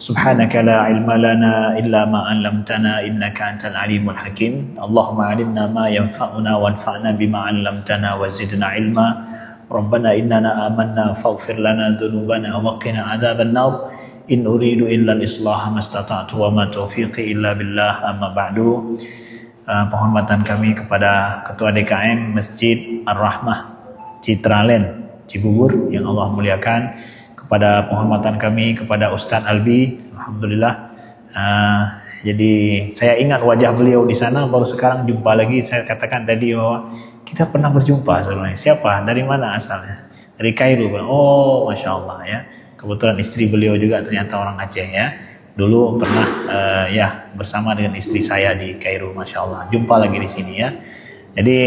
Subhanaka la ilma lana illa ma 'allamtana innaka antal alimul hakim. Allahumma 'allimna ma yanfa'una wanfa'na bima 'allamtana wa zidna ilma. Rabbana innana amanna faghfir lana dhunubana wa qina adzaban nar. In uridu illa al-islaha mastata'tu wa ma taufiqi illa billah. Amma ba'du. Penghormatan kami kepada Ketua DKM Masjid Ar-Rahmah Citraland Cibubur yang Allah muliakan, kepada penghormatan kami kepada Ustadz Albi, alhamdulillah. Jadi saya ingat wajah beliau di sana, baru sekarang jumpa lagi. Saya katakan tadi bahwa kita pernah berjumpa sebelumnya. Siapa? Dari mana asalnya? Dari Kairo. Oh, masya Allah ya. Kebetulan istri beliau juga ternyata orang Aceh ya. Dulu pernah bersama dengan istri saya di Kairo, masya Allah. Jumpa lagi di sini ya. Jadi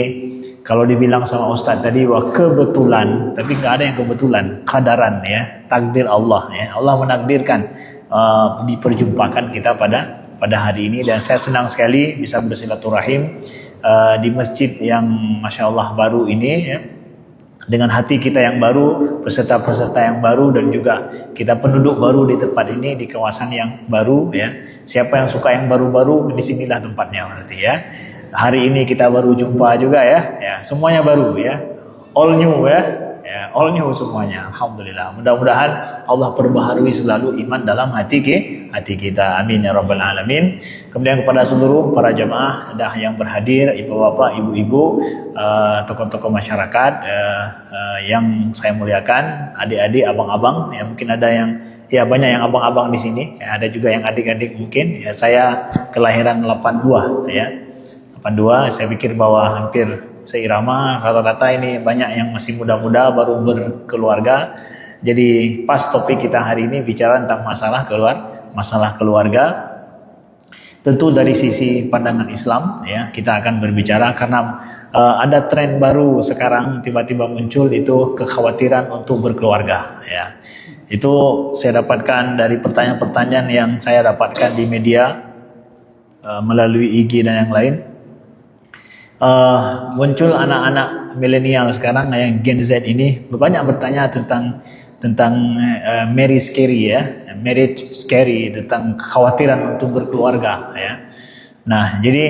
kalau dibilang sama Ustadz tadi wah kebetulan, tapi nggak ada yang kebetulan, qadaran ya, takdir Allah ya. Allah menakdirkan diperjumpakan kita pada hari ini, dan saya senang sekali bisa bersilaturahim di masjid yang masya Allah baru ini ya, dengan hati kita yang baru, peserta-peserta yang baru, dan juga kita penduduk baru di tempat ini, di kawasan yang baru ya. Siapa yang suka yang baru-baru, disinilah tempatnya berarti ya. Hari ini kita baru jumpa juga ya, semuanya baru ya, all new ya, all new semuanya. Alhamdulillah. Mudah-mudahan Allah perbaharui selalu iman dalam hati kita. Amin ya rabbal alamin. Kemudian kepada seluruh para jamaah dah yang berhadir, ibu-bapak, ibu-ibu, tokoh-tokoh masyarakat yang saya muliakan, adik-adik, abang-abang, ya mungkin ada yang banyak yang abang-abang di sini, ya, ada juga yang adik-adik mungkin. Ya, saya kelahiran 82 ya. 82, saya pikir bahwa hampir seirama, rata-rata ini banyak yang masih muda-muda baru berkeluarga. Jadi pas topik kita hari ini bicara tentang masalah keluarga. Tentu dari sisi pandangan Islam ya, kita akan berbicara karena ada tren baru sekarang tiba-tiba muncul, itu kekhawatiran untuk berkeluarga ya. Itu saya dapatkan dari pertanyaan-pertanyaan yang saya dapatkan di media melalui IG dan yang lain. Muncul anak-anak milenial sekarang yang Gen Z ini banyak bertanya tentang marriage scary, tentang kekhawatiran untuk berkeluarga ya. Nah, jadi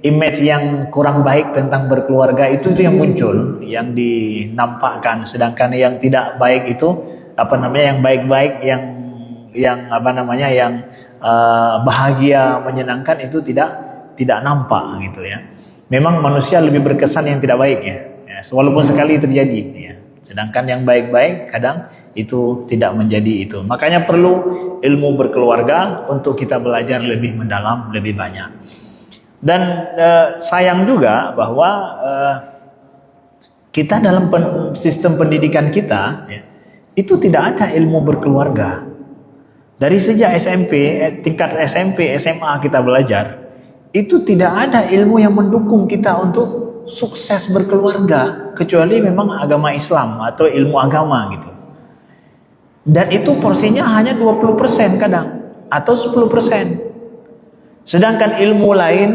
image yang kurang baik tentang berkeluarga itu yang muncul, yang dinampakkan, sedangkan yang tidak baik itu yang baik-baik, yang bahagia, menyenangkan itu tidak nampak gitu ya. Memang manusia lebih berkesan yang tidak baik ya, walaupun sekali terjadi ya. Sedangkan yang baik-baik kadang itu tidak menjadi itu. Makanya perlu ilmu berkeluarga untuk kita belajar lebih mendalam, lebih banyak. Dan sayang juga bahwa kita dalam sistem pendidikan kita ya, itu tidak ada ilmu berkeluarga. Dari sejak SMP, tingkat SMP, SMA kita belajar, itu tidak ada ilmu yang mendukung kita untuk sukses berkeluarga, kecuali memang agama Islam atau ilmu agama gitu. Dan itu porsinya hanya 20% kadang, atau 10%. Sedangkan ilmu lain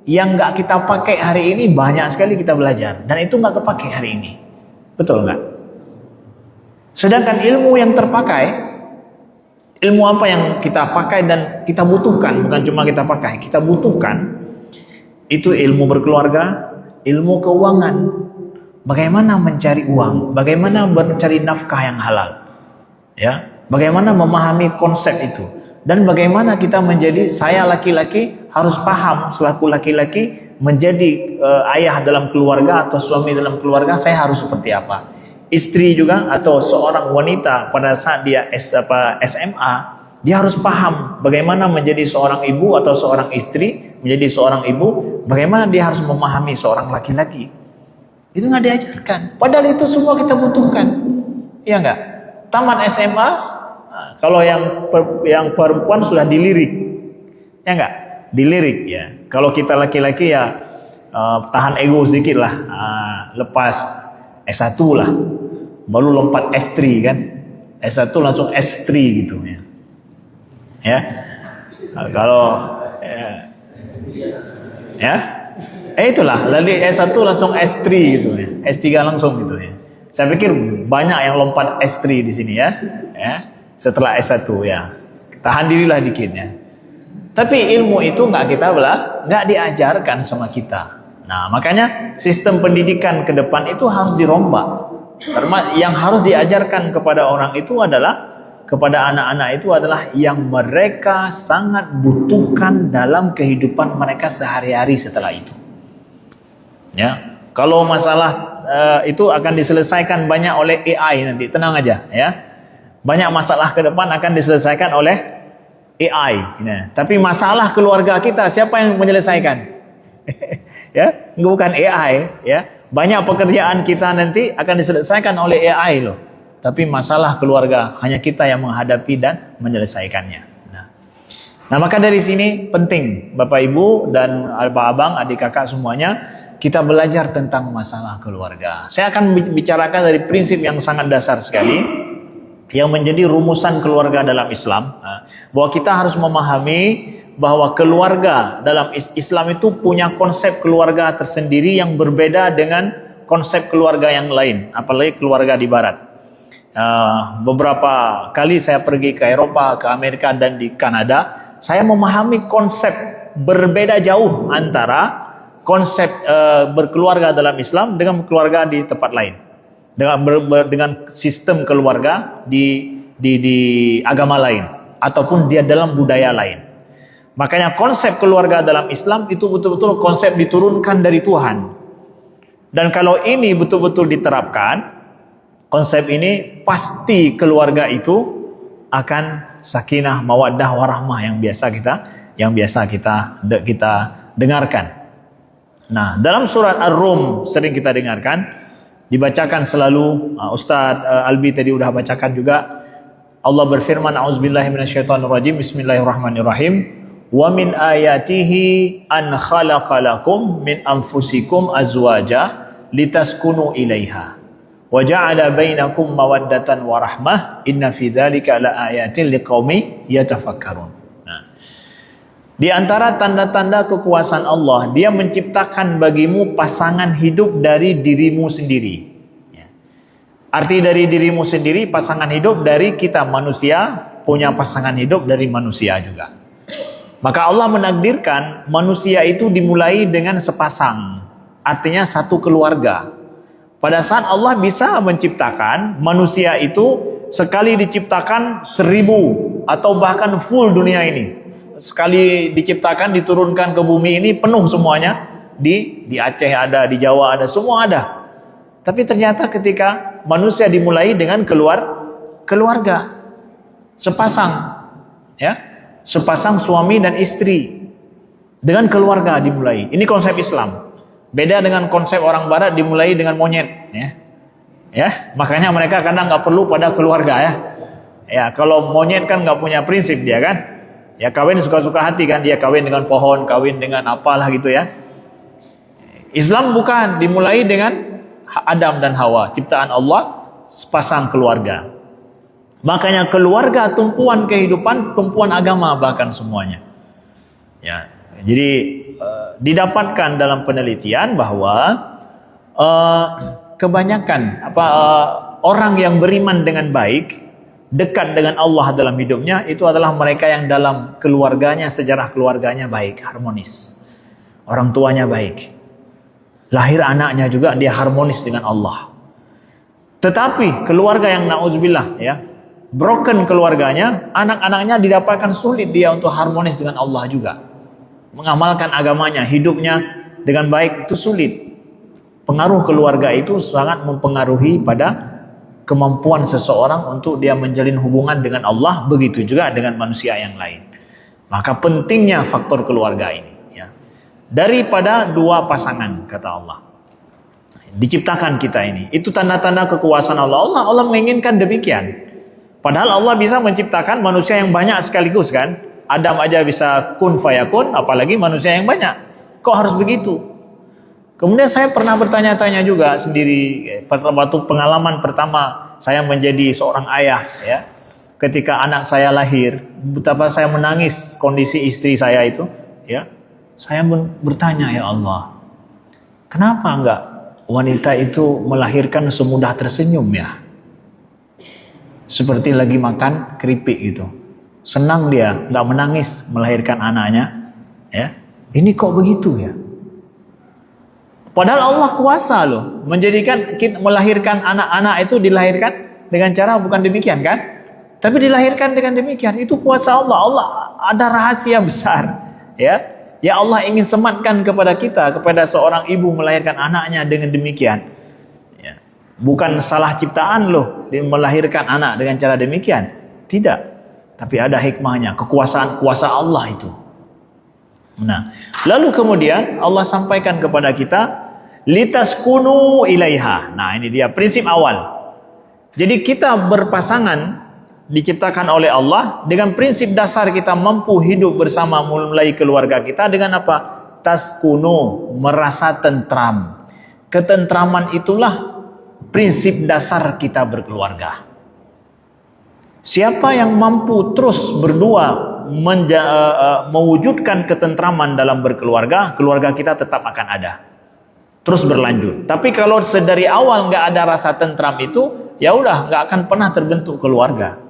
yang gak kita pakai hari ini banyak sekali kita belajar, dan itu gak kepake hari ini. Betul gak? Sedangkan ilmu yang terpakai, ilmu apa yang kita pakai dan kita butuhkan, bukan cuma kita pakai, kita butuhkan, itu ilmu berkeluarga, ilmu keuangan, bagaimana mencari uang, bagaimana mencari nafkah yang halal ya, bagaimana memahami konsep itu, dan bagaimana kita menjadi, saya laki-laki harus paham selaku laki-laki menjadi ayah dalam keluarga atau suami dalam keluarga, saya harus seperti apa. Istri juga atau seorang wanita pada saat dia SMA, dia harus paham bagaimana menjadi seorang ibu atau seorang istri, menjadi seorang ibu, bagaimana dia harus memahami seorang laki-laki. Itu nggak diajarkan. Padahal itu semua kita butuhkan. Iya nggak? Tamat SMA, kalau yang perempuan sudah dilirik, ya nggak? Dilirik ya. Kalau kita laki-laki ya tahan ego sedikit lah, lepas S1 lah, baru lompat S3 kan, S1 langsung S3 gitu ya. Ya, kalau itulah, lalu S1 langsung S3 gitu ya, S3 langsung gitu ya. Saya pikir banyak yang lompat S3 di sini ya, setelah S1 ya. tahan dirilah dikit ya. Tapi ilmu itu nggak diajarkan sama kita. Nah, makanya sistem pendidikan ke depan itu harus dirombak. Yang harus diajarkan kepada orang itu adalah, kepada anak-anak itu adalah yang mereka sangat butuhkan dalam kehidupan mereka sehari-hari setelah itu. Ya, kalau masalah itu akan diselesaikan banyak oleh AI nanti, tenang aja ya. Banyak masalah ke depan akan diselesaikan oleh AI. Nah, tapi masalah keluarga kita siapa yang menyelesaikan? Ya, bukan AI ya. Banyak pekerjaan kita nanti akan diselesaikan oleh AI loh. Tapi masalah keluarga hanya kita yang menghadapi dan menyelesaikannya. Nah, maka dari sini penting Bapak Ibu dan abang, adik kakak semuanya, kita belajar tentang masalah keluarga. Saya akan bicarakan dari prinsip yang sangat dasar sekali, yang menjadi rumusan keluarga dalam Islam, bahwa kita harus memahami bahwa keluarga dalam Islam itu punya konsep keluarga tersendiri yang berbeda dengan konsep keluarga yang lain, apalagi keluarga di Barat. Beberapa kali saya pergi ke Eropa, ke Amerika dan di Kanada, saya memahami konsep berbeda jauh antara konsep berkeluarga dalam Islam dengan keluarga di tempat lain. Dengan sistem keluarga di agama lain ataupun dia dalam budaya lain. Makanya konsep keluarga dalam Islam itu betul-betul konsep diturunkan dari Tuhan. Dan kalau ini betul-betul diterapkan, konsep ini pasti keluarga itu akan sakinah, mawaddah, warahmah yang biasa kita dengarkan. Nah, dalam surat Ar-Rum sering kita dengarkan, dibacakan selalu, Ustaz Albi tadi udah bacakan juga. Allah berfirman, a'udzubillahi minasyaitonirrajim, bismillahirrahmanirrahim, wa min ayatihi an khalaqalakum min anfusikum azwaja litaskunu ilaiha wa ja'ala bainakum mawaddatan wa rahmah inna fi dzalika laayatin liqaumi yatafakkarun. Di antara tanda-tanda kekuasaan Allah, Dia menciptakan bagimu pasangan hidup dari dirimu sendiri. Arti dari dirimu sendiri, pasangan hidup dari kita manusia, punya pasangan hidup dari manusia juga. Maka Allah menakdirkan manusia itu dimulai dengan sepasang, artinya satu keluarga. Pada saat Allah bisa menciptakan manusia itu, sekali diciptakan 1000 atau bahkan full dunia ini. Sekali diciptakan, diturunkan ke bumi ini penuh semuanya. Di Aceh ada, di Jawa ada, semua ada. Tapi ternyata ketika manusia dimulai dengan keluarga, sepasang, ya, sepasang suami dan istri, dengan keluarga dimulai. Ini konsep Islam. Beda dengan konsep orang Barat dimulai dengan monyet, ya. Makanya mereka kadang nggak perlu pada keluarga ya. Ya, kalau monyet kan nggak punya prinsip dia kan. Ya kawin suka-suka hati kan, dia kawin dengan pohon, kawin dengan apalah gitu ya. Islam bukan, dimulai dengan Adam dan Hawa, ciptaan Allah, sepasang keluarga. Makanya keluarga tumpuan kehidupan, tumpuan agama bahkan semuanya. Ya, jadi didapatkan dalam penelitian bahwa kebanyakan orang yang beriman dengan baik, dekat dengan Allah dalam hidupnya, itu adalah mereka yang dalam keluarganya, sejarah keluarganya baik, harmonis. Orang tuanya baik. Lahir anaknya juga dia harmonis dengan Allah. Tetapi keluarga yang na'udzubillah ya, broken keluarganya, anak-anaknya didapatkan sulit dia untuk harmonis dengan Allah juga. Mengamalkan agamanya, hidupnya dengan baik itu sulit. Pengaruh keluarga itu sangat mempengaruhi pada kemampuan seseorang untuk dia menjalin hubungan dengan Allah, begitu juga dengan manusia yang lain. Maka pentingnya faktor keluarga ini ya. Daripada dua pasangan, kata Allah, diciptakan kita ini. Itu tanda-tanda kekuasaan Allah. Allah menginginkan demikian. Padahal Allah bisa menciptakan manusia yang banyak sekaligus kan. Adam aja bisa kun fayakun, apalagi manusia yang banyak. Kok harus begitu? Kemudian saya pernah bertanya-tanya juga sendiri, waktu pengalaman pertama saya menjadi seorang ayah ya. Ketika anak saya lahir, betapa saya menangis kondisi istri saya itu ya. Saya bertanya, ya Allah, kenapa enggak wanita itu melahirkan semudah tersenyum ya? Seperti lagi makan keripik gitu. senang dia, nggak menangis melahirkan anaknya. Ya, ini kok begitu ya? Padahal Allah kuasa loh menjadikan melahirkan anak-anak itu dilahirkan dengan cara bukan demikian kan? Tapi dilahirkan dengan demikian, itu kuasa Allah. Allah ada rahasia besar, ya. Ya Allah ingin sematkan kepada kita, kepada seorang ibu melahirkan anaknya dengan demikian. Ya. Bukan salah ciptaan loh dia melahirkan anak dengan cara demikian. Tidak. Tapi ada hikmahnya, kekuasaan kuasa Allah itu. Nah, lalu kemudian Allah sampaikan kepada kita, litaskunu ilaiha. Nah, ini dia prinsip awal. Jadi kita berpasangan diciptakan oleh Allah dengan prinsip dasar kita mampu hidup bersama mulai keluarga kita dengan apa? Taskunu, merasa tentram. Ketentraman itulah prinsip dasar kita berkeluarga. Siapa yang mampu terus berdua mewujudkan ketentraman dalam berkeluarga, keluarga kita tetap akan ada. Terus berlanjut. Tapi kalau sedari awal nggak ada rasa tentram itu, ya udah nggak akan pernah terbentuk keluarga.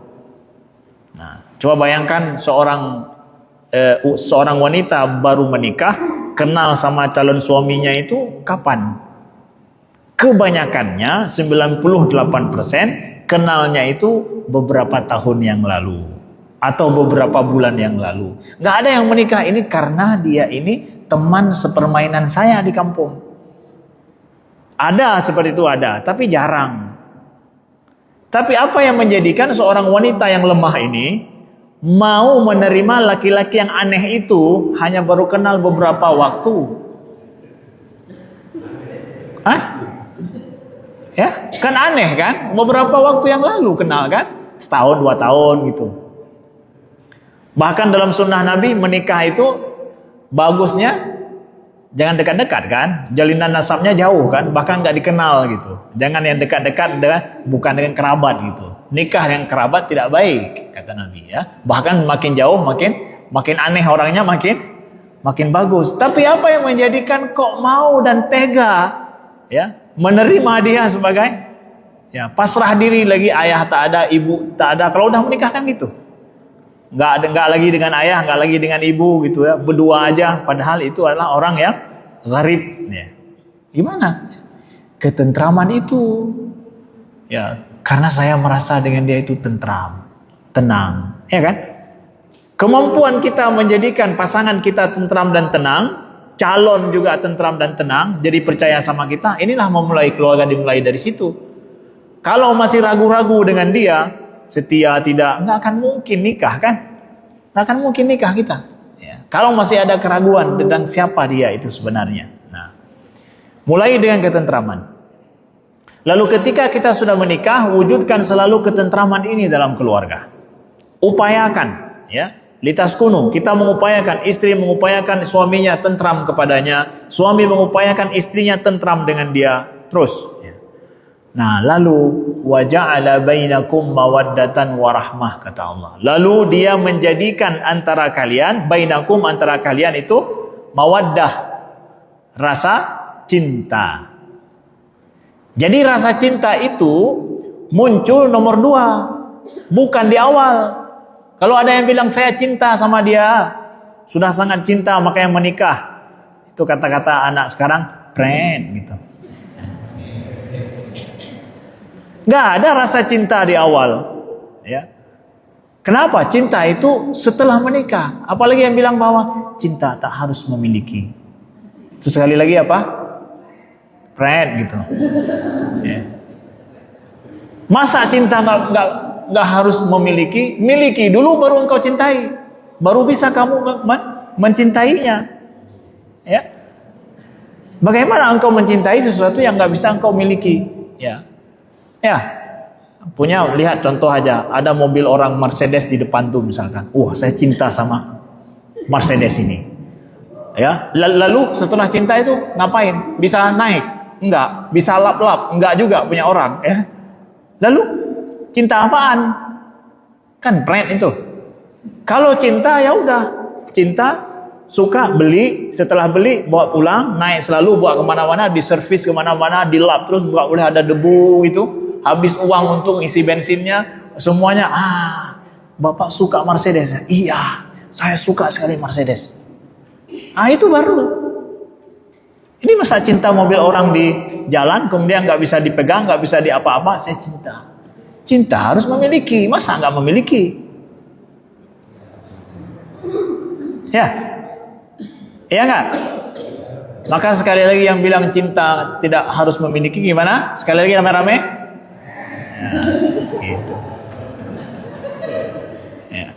Nah, coba bayangkan seorang wanita baru menikah, kenal sama calon suaminya itu kapan? Kebanyakannya 98% kenalnya itu beberapa tahun yang lalu atau beberapa bulan yang lalu. Nggak ada yang menikah ini karena dia ini teman sepermainan saya di kampung. Ada seperti itu ada, tapi jarang. Tapi apa yang menjadikan seorang wanita yang lemah ini mau menerima laki-laki yang aneh itu hanya baru kenal beberapa waktu? Hah? Ya, kan aneh kan? Beberapa waktu yang lalu kenal kan? Setahun, 2 tahun gitu. Bahkan dalam sunnah Nabi menikah itu bagusnya jangan dekat-dekat kan, jalinan nasabnya jauh kan, bahkan nggak dikenal gitu. Jangan yang dekat-dekat bukan dengan kerabat gitu. Nikah dengan kerabat tidak baik kata Nabi ya. Bahkan makin jauh makin aneh orangnya makin bagus. Tapi apa yang menjadikan kok mau dan tega ya menerima dia sebagai ya pasrah diri lagi, ayah tak ada, ibu tak ada. Kalau udah menikah kan gitu. Nggak lagi dengan ayah, nggak lagi dengan ibu gitu ya, berdua aja. Padahal itu adalah orang yang gharib ya. Gimana? Ketentraman itu ya karena saya merasa dengan dia itu tentram, tenang, ya kan? Kemampuan kita menjadikan pasangan kita tentram dan tenang, calon juga tentram dan tenang, jadi percaya sama kita. Inilah memulai keluarga, dimulai dari situ. Kalau masih ragu-ragu dengan dia, setia tidak, nggak akan mungkin nikah kan? Nggak akan mungkin nikah kita. Ya. Kalau masih ada keraguan tentang siapa dia itu sebenarnya. Nah, mulai dengan ketentraman. Lalu ketika kita sudah menikah, wujudkan selalu ketentraman ini dalam keluarga. Upayakan, ya. Litaskunu, kita mengupayakan, istri mengupayakan suaminya tentram kepadanya, suami mengupayakan istrinya tentram dengan dia, terus. Nah, lalu waja'ala bainakum mawaddatan warahmah kata Allah. Lalu dia menjadikan antara kalian, bainakum antara kalian itu mawaddah, rasa cinta. Jadi rasa cinta itu muncul nomor 2, bukan di awal. Kalau ada yang bilang saya cinta sama dia, sudah sangat cinta makanya menikah. Itu kata-kata anak sekarang, friend gitu. Nggak ada rasa cinta di awal, ya. Kenapa? Cinta itu setelah menikah. Apalagi yang bilang bahwa cinta tak harus memiliki. Itu sekali lagi apa? Friend gitu. Ya. Masa cinta nggak harus memiliki? Miliki dulu baru engkau cintai, baru bisa kamu mencintainya. Ya. Bagaimana engkau mencintai sesuatu yang nggak bisa engkau miliki? Ya. Ya, lihat contoh aja, ada mobil orang Mercedes di depan tuh misalkan, saya cinta sama Mercedes ini, ya. Lalu setelah cinta itu ngapain? Bisa naik? Enggak. Bisa lap-lap? Enggak juga punya orang, ya. Lalu cinta apaan? Kan brand itu. Kalau cinta ya udah, cinta suka beli, setelah beli bawa pulang, naik selalu, bawa kemana-mana, diservis kemana-mana, dilap terus, nggak boleh ada debu gitu. Habis uang untuk isi bensinnya, semuanya Bapak suka Mercedes? Iya, saya suka sekali Mercedes. Ah, itu baru. Ini masa cinta mobil orang di jalan, kemudian nggak bisa dipegang, nggak bisa di apa-apa, saya cinta. Cinta harus memiliki, masa nggak memiliki? Ya, iya nggak? Maka sekali lagi yang bilang cinta tidak harus memiliki, gimana? Sekali lagi rame-rame. Ya, gitu. Ya.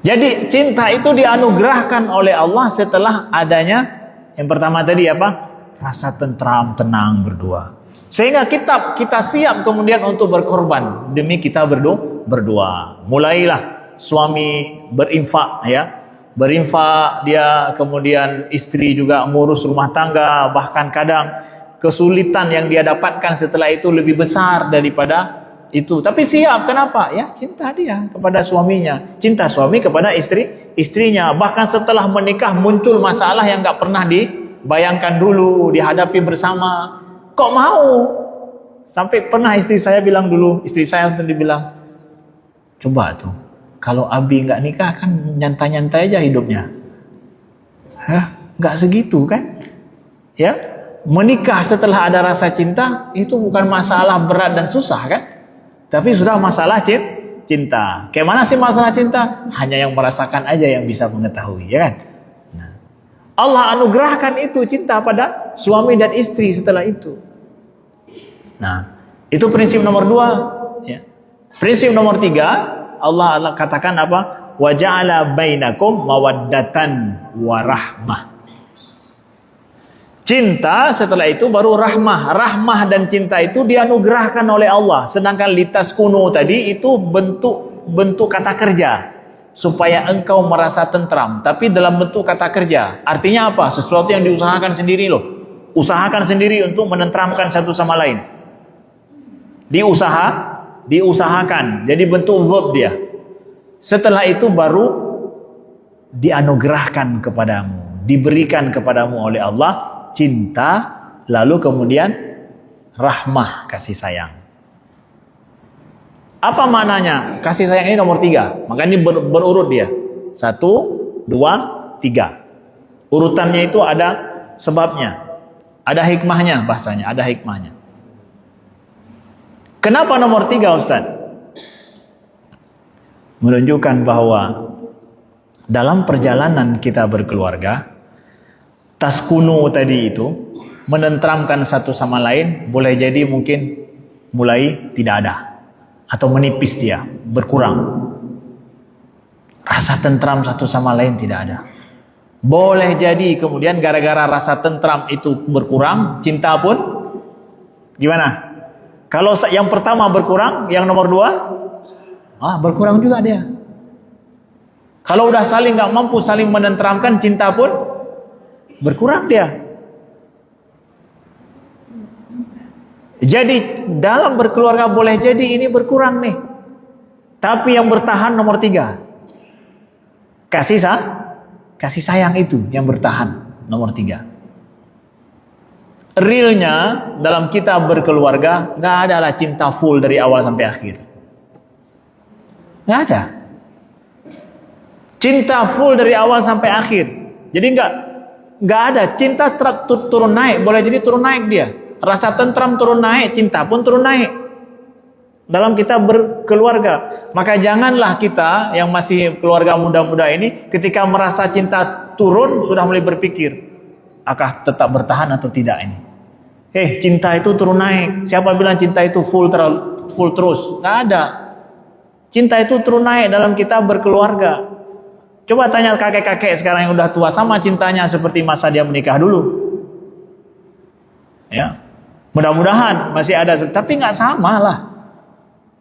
Jadi cinta itu dianugerahkan oleh Allah setelah adanya yang pertama tadi apa? Rasa tentram, tenang, berdua. Sehingga kita siap kemudian untuk berkorban demi kita berdua. Mulailah suami berinfak, ya. Berinfak dia, kemudian istri juga ngurus rumah tangga, bahkan kadang kesulitan yang dia dapatkan setelah itu lebih besar daripada itu. Tapi siap, kenapa? Ya, cinta dia kepada suaminya, cinta suami kepada istrinya. Bahkan setelah menikah muncul masalah yang nggak pernah dibayangkan dulu, dihadapi bersama. Kok mau? Sampai pernah istri saya bilang dulu, istri saya untuk dibilang, coba tuh, kalau Abi nggak nikah kan nyantai-nyantai aja hidupnya. Hah? Nggak segitu kan? Ya, menikah setelah ada rasa cinta itu bukan masalah berat dan susah kan? Tapi sudah masalah cinta. Kayak mana sih masalah cinta? Hanya yang merasakan aja yang bisa mengetahui, ya kan? Nah, Allah anugerahkan itu cinta pada suami dan istri setelah itu. Nah, itu prinsip nomor 2. Ya. Prinsip nomor 3, Allah katakan apa? Wa ja'ala bainakum mawaddatan wa rahmah. Cinta setelah itu baru rahmah. Rahmah dan cinta itu dianugerahkan oleh Allah. Sedangkan litaskunu tadi itu bentuk kata kerja supaya engkau merasa tentram, tapi dalam bentuk kata kerja. Artinya apa? Sesuatu yang diusahakan sendiri loh. Usahakan sendiri untuk menentramkan satu sama lain. Diusahakan. Jadi bentuk verb dia. Setelah itu baru dianugerahkan kepadamu, diberikan kepadamu oleh Allah cinta, lalu kemudian rahmah, kasih sayang. Apa maknanya? Kasih sayang ini nomor 3. Maka ini berurut dia. 1, 2, 3. Urutannya itu ada sebabnya. Ada hikmahnya bahasanya, ada hikmahnya. Kenapa nomor 3, Ustaz? Menunjukkan bahwa dalam perjalanan kita berkeluarga, taskunu tadi itu, menentramkan satu sama lain, boleh jadi mungkin mulai tidak ada. Atau menipis dia, berkurang. Rasa tentram satu sama lain tidak ada. Boleh jadi kemudian gara-gara rasa tentram itu berkurang, cinta pun gimana? Kalau yang pertama berkurang, yang nomor 2 berkurang juga dia. Kalau udah saling nggak mampu saling menenteramkan, cinta pun berkurang dia. Jadi dalam berkeluarga boleh jadi ini berkurang nih. Tapi yang bertahan nomor 3. Kasih sayang itu yang bertahan nomor 3. Realnya dalam kita berkeluarga nggak adalah cinta full dari awal sampai akhir. Nggak ada. Cinta full dari awal sampai akhir. Jadi nggak ada. Cinta turun naik, boleh jadi turun naik dia. Rasa tentram turun naik, cinta pun turun naik. Dalam kita berkeluarga. Maka janganlah kita yang masih keluarga muda-muda ini ketika merasa cinta turun sudah mulai berpikir, apakah tetap bertahan atau tidak ini. Cinta itu turun naik. Siapa bilang cinta itu full terus? Nggak ada. Cinta itu turun naik dalam kita berkeluarga. Coba tanya kakek-kakek sekarang yang udah tua, sama cintanya seperti masa dia menikah dulu. Ya, mudah-mudahan masih ada, tapi nggak sama lah.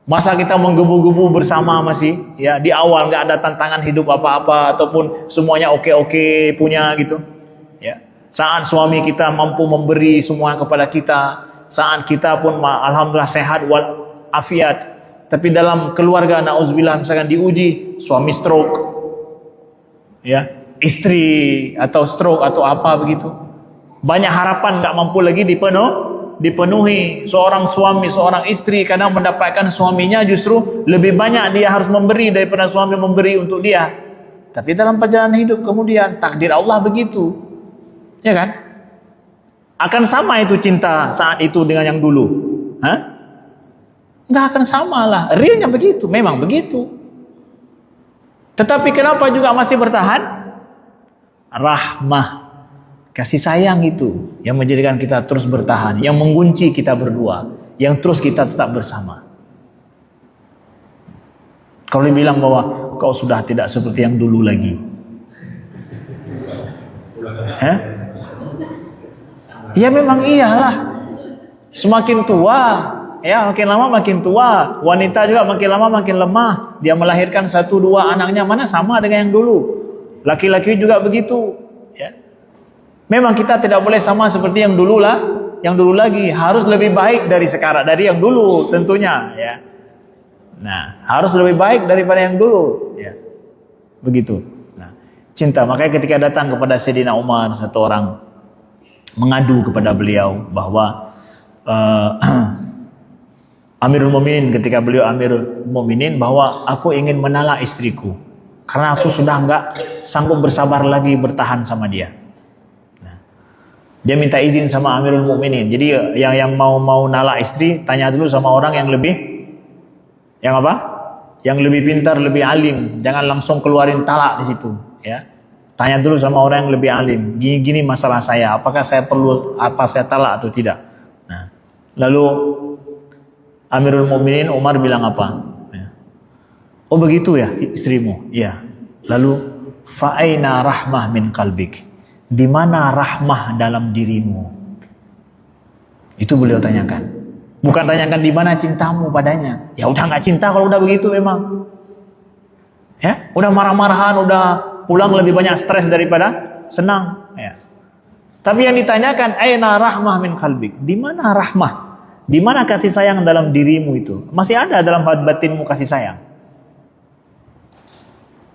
Masa kita menggebu-gebu bersama masih, ya di awal nggak ada tantangan hidup apa-apa ataupun semuanya oke-oke punya gitu. Ya, saat suami kita mampu memberi semua kepada kita, saat kita pun alhamdulillah sehat walafiat. Tapi dalam keluarga nauzubillah misalkan diuji, suami stroke, ya istri atau stroke atau apa begitu, banyak harapan nggak mampu lagi dipenuhi. Seorang suami, seorang istri kadang mendapatkan suaminya justru lebih banyak dia harus memberi daripada suami memberi untuk dia. Tapi dalam perjalanan hidup kemudian takdir Allah begitu, ya kan? Akan sama itu cinta saat itu dengan yang dulu? Hah? Nggak akan sama lah. Realnya begitu, memang begitu. Tetapi kenapa juga masih bertahan? Rahmah, kasih sayang itu yang menjadikan kita terus bertahan, yang mengunci kita berdua, yang terus kita tetap bersama. Kalau dibilang bahwa kau sudah tidak seperti yang dulu lagi, ya memang iyalah. Semakin tua, ya makin lama makin tua. Wanita juga makin lama makin lemah. Dia melahirkan 1-2 anaknya, mana sama dengan yang dulu. Laki-laki juga begitu, ya. Memang kita tidak boleh sama seperti yang dulu lah, yang dulu lagi. Harus lebih baik dari sekarang, dari yang dulu tentunya, ya. Nah, harus lebih baik daripada yang dulu, ya. Begitu. Nah, cinta. Makanya ketika datang kepada Sayyidina Umar, satu orang mengadu kepada beliau bahwa Amirul Mukminin, ketika beliau Amirul Mukminin, bahwa aku ingin menalak istriku karena aku sudah enggak sanggup bersabar lagi bertahan sama dia. Dia minta izin sama Amirul Mukminin. Jadi yang mau nalak istri, tanya dulu sama orang yang lebih, yang apa? Yang lebih pintar, lebih alim. Jangan langsung keluarin talak di situ, ya. Tanya dulu sama orang yang lebih alim. Gini masalah saya, apakah saya perlu saya talak atau tidak? Nah, lalu Amirul Mukminin Umar bilang apa? Ya. Oh begitu ya istrimu? Iya. Lalu fa'aina rahmah min qalbik. Di mana rahmah dalam dirimu? Itu beliau tanyakan. Bukan tanyakan di mana cintamu padanya. Ya udah nggak cinta kalau udah begitu memang. Ya, udah marah-marahan, udah pulang lebih banyak stres daripada senang. Ya. Tapi yang ditanyakan, aina rahmah min qalbik. Di mana rahmah? Di mana kasih sayang dalam dirimu itu? Masih ada dalam hati batinmu kasih sayang?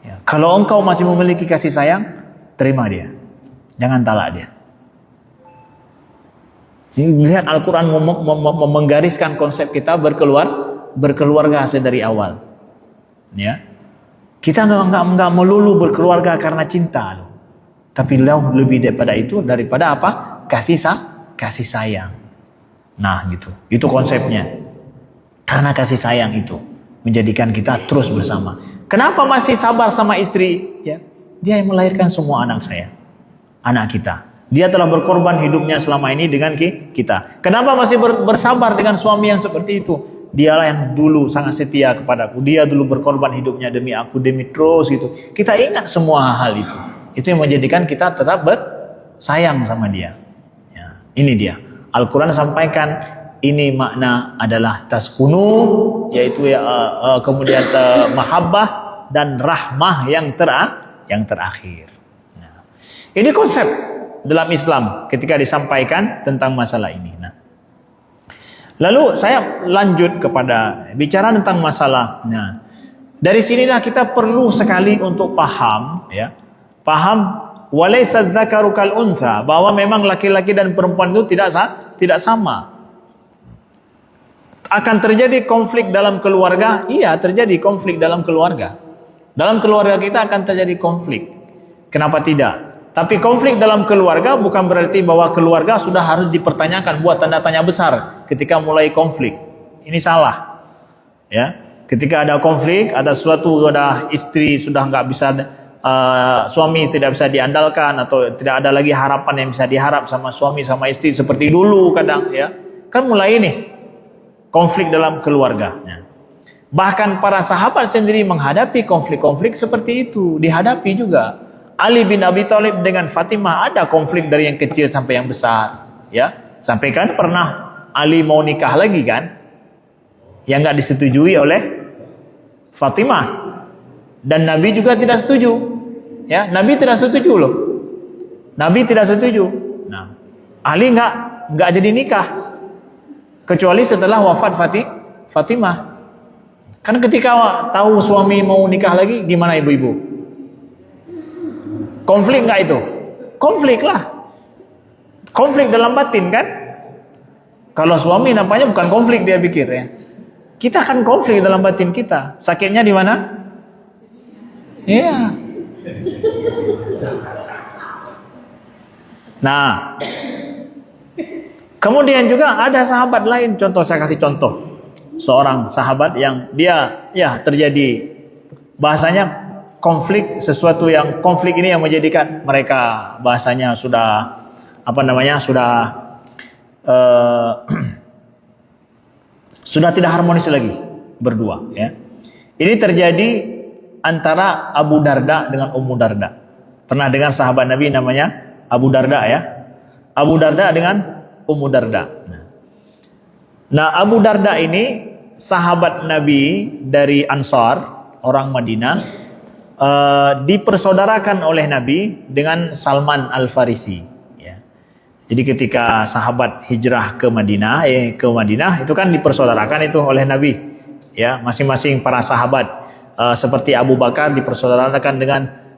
Ya. Kalau engkau masih memiliki kasih sayang, terima dia. Jangan talak dia. Jadi lihat Al-Quran menggariskan konsep kita berkeluarga dari awal. Ya, kita nggak melulu berkeluarga karena cinta loh. Tapi lebih daripada itu, daripada apa? Kasih sayang. Nah gitu. Itu konsepnya. Karena kasih sayang itu menjadikan kita terus bersama. Kenapa masih sabar sama istri? Ya, dia yang melahirkan semua anak saya. Anak kita. Dia telah berkorban hidupnya selama ini dengan kita. Kenapa masih bersabar dengan suami yang seperti itu? Dialah yang dulu sangat setia kepadaku. Dia dulu berkorban hidupnya demi aku, demi terus gitu. Kita ingat semua hal itu. Itu yang menjadikan kita tetap bersayang sama dia. Ya, ini dia. Al-Quran sampaikan ini makna adalah taskunu, yaitu kemudian mahabbah dan rahmah yang terakhir. Ini konsep dalam Islam ketika disampaikan tentang masalah ini. Nah, lalu saya lanjut kepada bicara tentang masalah. Nah, dari sinilah kita perlu sekali untuk paham, ya, paham walaysa dzakaru kal untha, bahwa memang laki-laki dan perempuan itu tidak sama. Akan terjadi konflik dalam keluarga, iya terjadi konflik dalam keluarga. Dalam keluarga kita akan terjadi konflik. Kenapa tidak? Tapi konflik dalam keluarga bukan berarti bahwa keluarga sudah harus dipertanyakan, buat tanda tanya besar ketika mulai konflik. Ini salah. Ya, ketika ada konflik, ada sesuatu, ada istri sudah nggak bisa, suami tidak bisa diandalkan atau tidak ada lagi harapan yang bisa diharap sama suami sama istri seperti dulu kadang, ya. Kan mulai ini konflik dalam keluarga. Ya. Bahkan para sahabat sendiri menghadapi konflik-konflik seperti itu, dihadapi juga. Ali bin Abi Thalib dengan Fatimah ada konflik dari yang kecil sampai yang besar, ya. Sampai kan pernah Ali mau nikah lagi kan, yang nggak disetujui oleh Fatimah, dan Nabi juga tidak setuju, ya. Nabi tidak setuju loh, Nabi tidak setuju. Nah, Ali nggak jadi nikah kecuali setelah wafat Fatimah. Kan ketika tahu suami mau nikah lagi, gimana ibu-ibu? Konflik nggak itu? Konflik lah. Konflik dalam batin kan? Kalau suami nampaknya bukan konflik dia pikir ya. Kita kan konflik dalam batin kita. Sakitnya di mana? Iya. Nah, kemudian juga ada sahabat lain. Contoh, saya kasih contoh. Seorang sahabat yang dia terjadi bahasanya konflik, sesuatu yang konflik ini yang menjadikan mereka bahasanya sudah sudah tidak harmonis lagi berdua ya. Ini terjadi antara Abu Darda dengan Ummu Darda. Pernah dengar sahabat Nabi namanya Abu Darda ya? Abu Darda dengan Ummu Darda. Nah, Abu Darda ini sahabat Nabi dari Ansar, orang Madinah, dipersaudarakan oleh Nabi dengan Salman Al-Farisi. Ya. Jadi ketika sahabat hijrah ke Madinah itu kan dipersaudarakan itu oleh Nabi. Ya, masing-masing para sahabat seperti Abu Bakar dipersaudarakan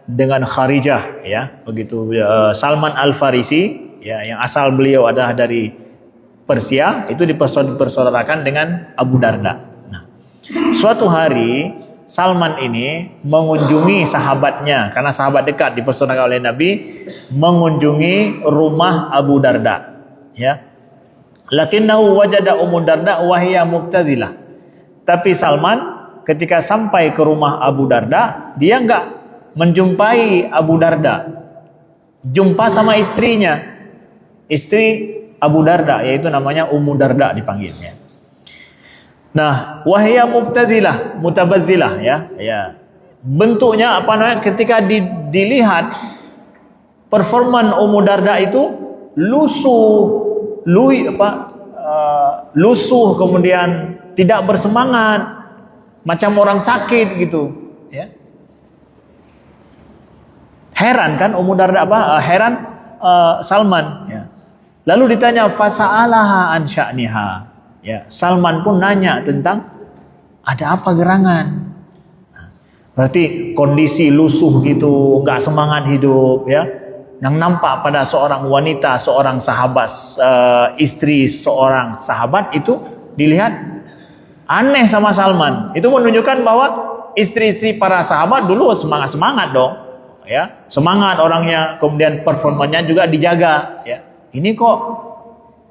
dengan Kharijah. Ya, begitu. Salman Al-Farisi, ya, yang asal beliau adalah dari Persia, itu dipersaudarakan dengan Abu Darda. Nah, suatu hari Salman ini mengunjungi sahabatnya, karena sahabat dekat dipersaudarakan oleh Nabi, mengunjungi rumah Abu Darda. Ya, lakinnahu wajada Ummu Darda wa hiya mubtadilah. Tapi Salman ketika sampai ke rumah Abu Darda, dia enggak menjumpai Abu Darda, jumpa sama istrinya, istri Abu Darda, yaitu namanya Ummu Darda dipanggilnya. Nah, wahya mubtadilah, mutabadzilah ya. Bentuknya apa namanya? Ketika dilihat performan Ummu Darda itu lusuh, kemudian tidak bersemangat, macam orang sakit gitu, ya. Heran kan Ummu Darda Salman, ya. Lalu ditanya fasa'alaha an sya'niha. Ya, Salman pun nanya tentang ada apa gerangan. Nah, berarti kondisi lusuh gitu, enggak semangat hidup ya. Yang nampak pada seorang wanita, seorang sahabat, istri seorang sahabat itu dilihat aneh sama Salman. Itu menunjukkan bahwa istri-istri para sahabat dulu semangat-semangat dong, ya. Semangat orangnya, kemudian performanya juga dijaga, ya. Ini kok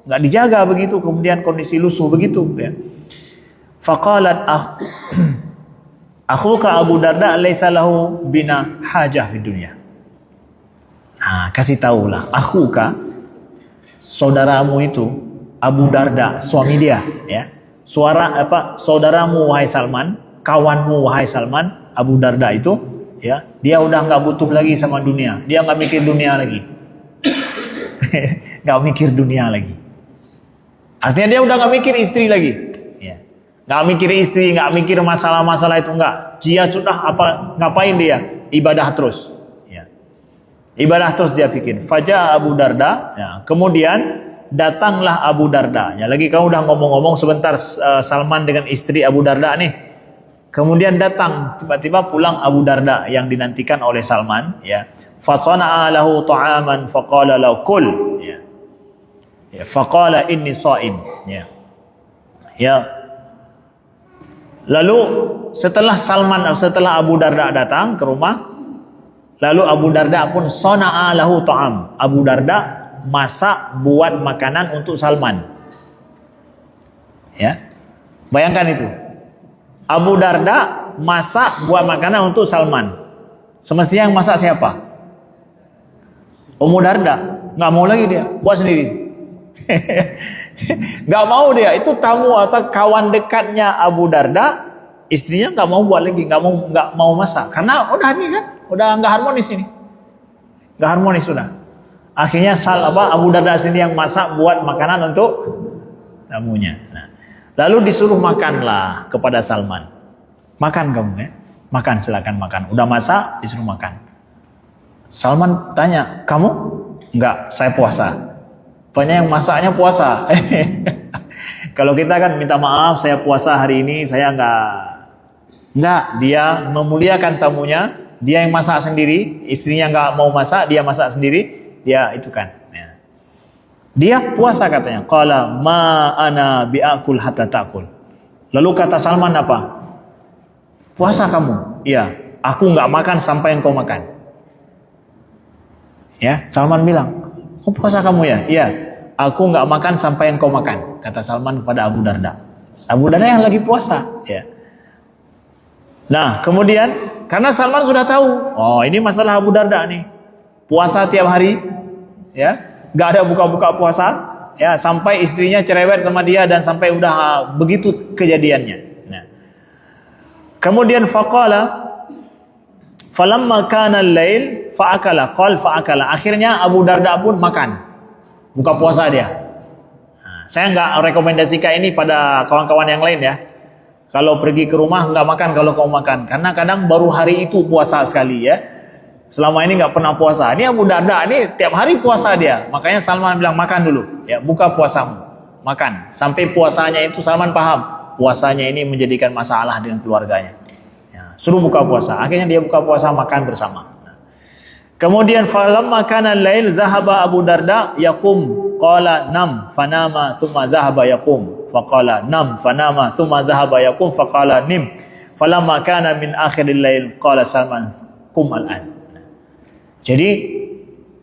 nggak dijaga begitu, kemudian kondisi lusuh begitu ya. Faqalat akhuka Abu Darda laisa lahu bina hajah di dunia. Nah, kasih tahulah akhuka, saudaramu itu Abu Darda, suami dia ya. Saudaramu wahai Salman, kawanmu wahai Salman, Abu Darda itu ya, dia udah nggak butuh lagi sama dunia. Dia nggak mikir dunia lagi. Nggak mikir dunia lagi. Artinya dia udah nggak mikir istri lagi. Ya. Nggak mikir istri, nggak mikir masalah-masalah itu enggak. Dia sudah ngapain dia? Ibadah terus. Ya. Ibadah terus dia pikir. Faja Abu Darda. Ya. Kemudian datanglah Abu Darda. Ya, lagi kamu udah ngomong-ngomong sebentar Salman dengan istri Abu Darda nih. Kemudian datang tiba-tiba pulang Abu Darda yang dinantikan oleh Salman. Ya. Fasana'a lahu ta'aman faqala lahu kul. Ya. Ya, faqala inni sha'im. Ya. Ya. Lalu setelah Abu Darda datang ke rumah, lalu Abu Darda pun sana'a lahu ta'am. Abu Darda masak buat makanan untuk Salman. Ya. Bayangkan itu. Abu Darda masak buat makanan untuk Salman. Semestinya yang masak siapa? Ummu Darda. Nggak mau lagi dia, buat sendiri. Nggak mau dia, itu tamu atau kawan dekatnya Abu Darda, istrinya nggak mau buat lagi, nggak mau masak, karena udah nih kan, udah nggak harmonis ini, nggak harmonis sudah. Akhirnya Abu Darda sendiri yang masak buat makanan untuk tamunya. Nah, lalu disuruh makanlah kepada Salman, makan kamu ya, makan silakan makan. Udah masak disuruh makan. Salman tanya, kamu? Enggak, saya puasa. Pokoknya yang masaknya puasa. Kalau kita kan minta maaf, saya puasa hari ini, saya enggak. Dia memuliakan tamunya, dia yang masak sendiri, istrinya enggak mau masak, dia masak sendiri, dia itu kan. Ya. Dia puasa katanya. Qala ma ana biakul hatta ta'kul. Lalu kata Salman apa? Puasa kamu? Iya, aku nggak makan sampai engkau makan. Ya, Salman bilang, oh puasa kamu ya? Iya, aku nggak makan sampai engkau makan. Kata Salman kepada Abu Darda. Abu Darda yang lagi puasa. Ya. Nah, kemudian karena Salman sudah tahu, oh ini masalah Abu Darda nih, puasa tiap hari, ya, nggak ada buka-buka puasa, ya, sampai istrinya cerewet sama dia dan sampai udah begitu kejadiannya. Nah, kemudian faqala, falamma kana al-lail fa'akala, fa'akala. Akhirnya Abu Darda pun makan, buka puasa dia. Nah, saya nggak rekomendasikan ini pada kawan-kawan yang lain ya. Kalau pergi ke rumah nggak makan kalau kamu makan, karena kadang baru hari itu puasa sekali ya. Selama ini nggak pernah puasa. Ini Abu Darda ini tiap hari puasa dia. Makanya Salman bilang makan dulu, ya buka puasamu, makan. Sampai puasanya itu Salman paham, puasanya ini menjadikan masalah dengan keluarganya. Ya, suruh buka puasa. Akhirnya dia buka puasa, makan bersama. Kemudian falamma kana al-lail dhahaba Abu Darda yaqum qala nam fanama thumma dhahaba yaqum faqala nam fanama thumma dhahaba yaqum faqala nim falamma kana min akhiril lail qala Salman qum al-an. Jadi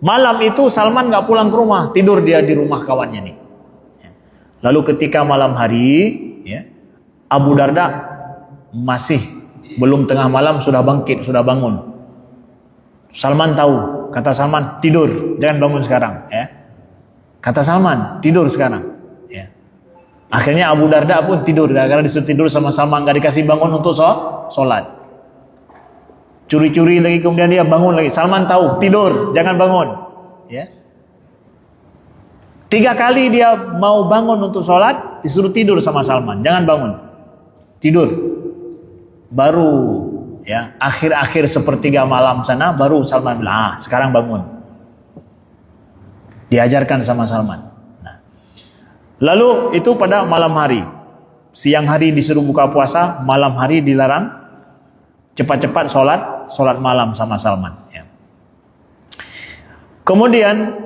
malam itu Salman nggak pulang ke rumah, tidur dia di rumah kawannya nih. Lalu ketika malam hari, ya, Abu Darda masih belum tengah malam sudah bangkit, sudah bangun. Salman tahu, kata Salman, tidur, jangan bangun sekarang, ya. Kata Salman, tidur sekarang, ya. Akhirnya Abu Darda pun tidur, gara-gara disuruh tidur sama Salman, nggak dikasih bangun untuk sholat. Curi-curi lagi, kemudian dia bangun lagi. Salman tahu, tidur, jangan bangun, ya. 3 kali dia mau bangun untuk sholat, disuruh tidur sama Salman, jangan bangun, tidur. Baru, ya, akhir-akhir sepertiga malam sana baru Salman bilang, sekarang bangun. Diajarkan sama Salman. Nah, lalu itu pada malam hari. Siang hari disuruh buka puasa, malam hari dilarang. Cepat-cepat sholat malam sama Salman. Ya. Kemudian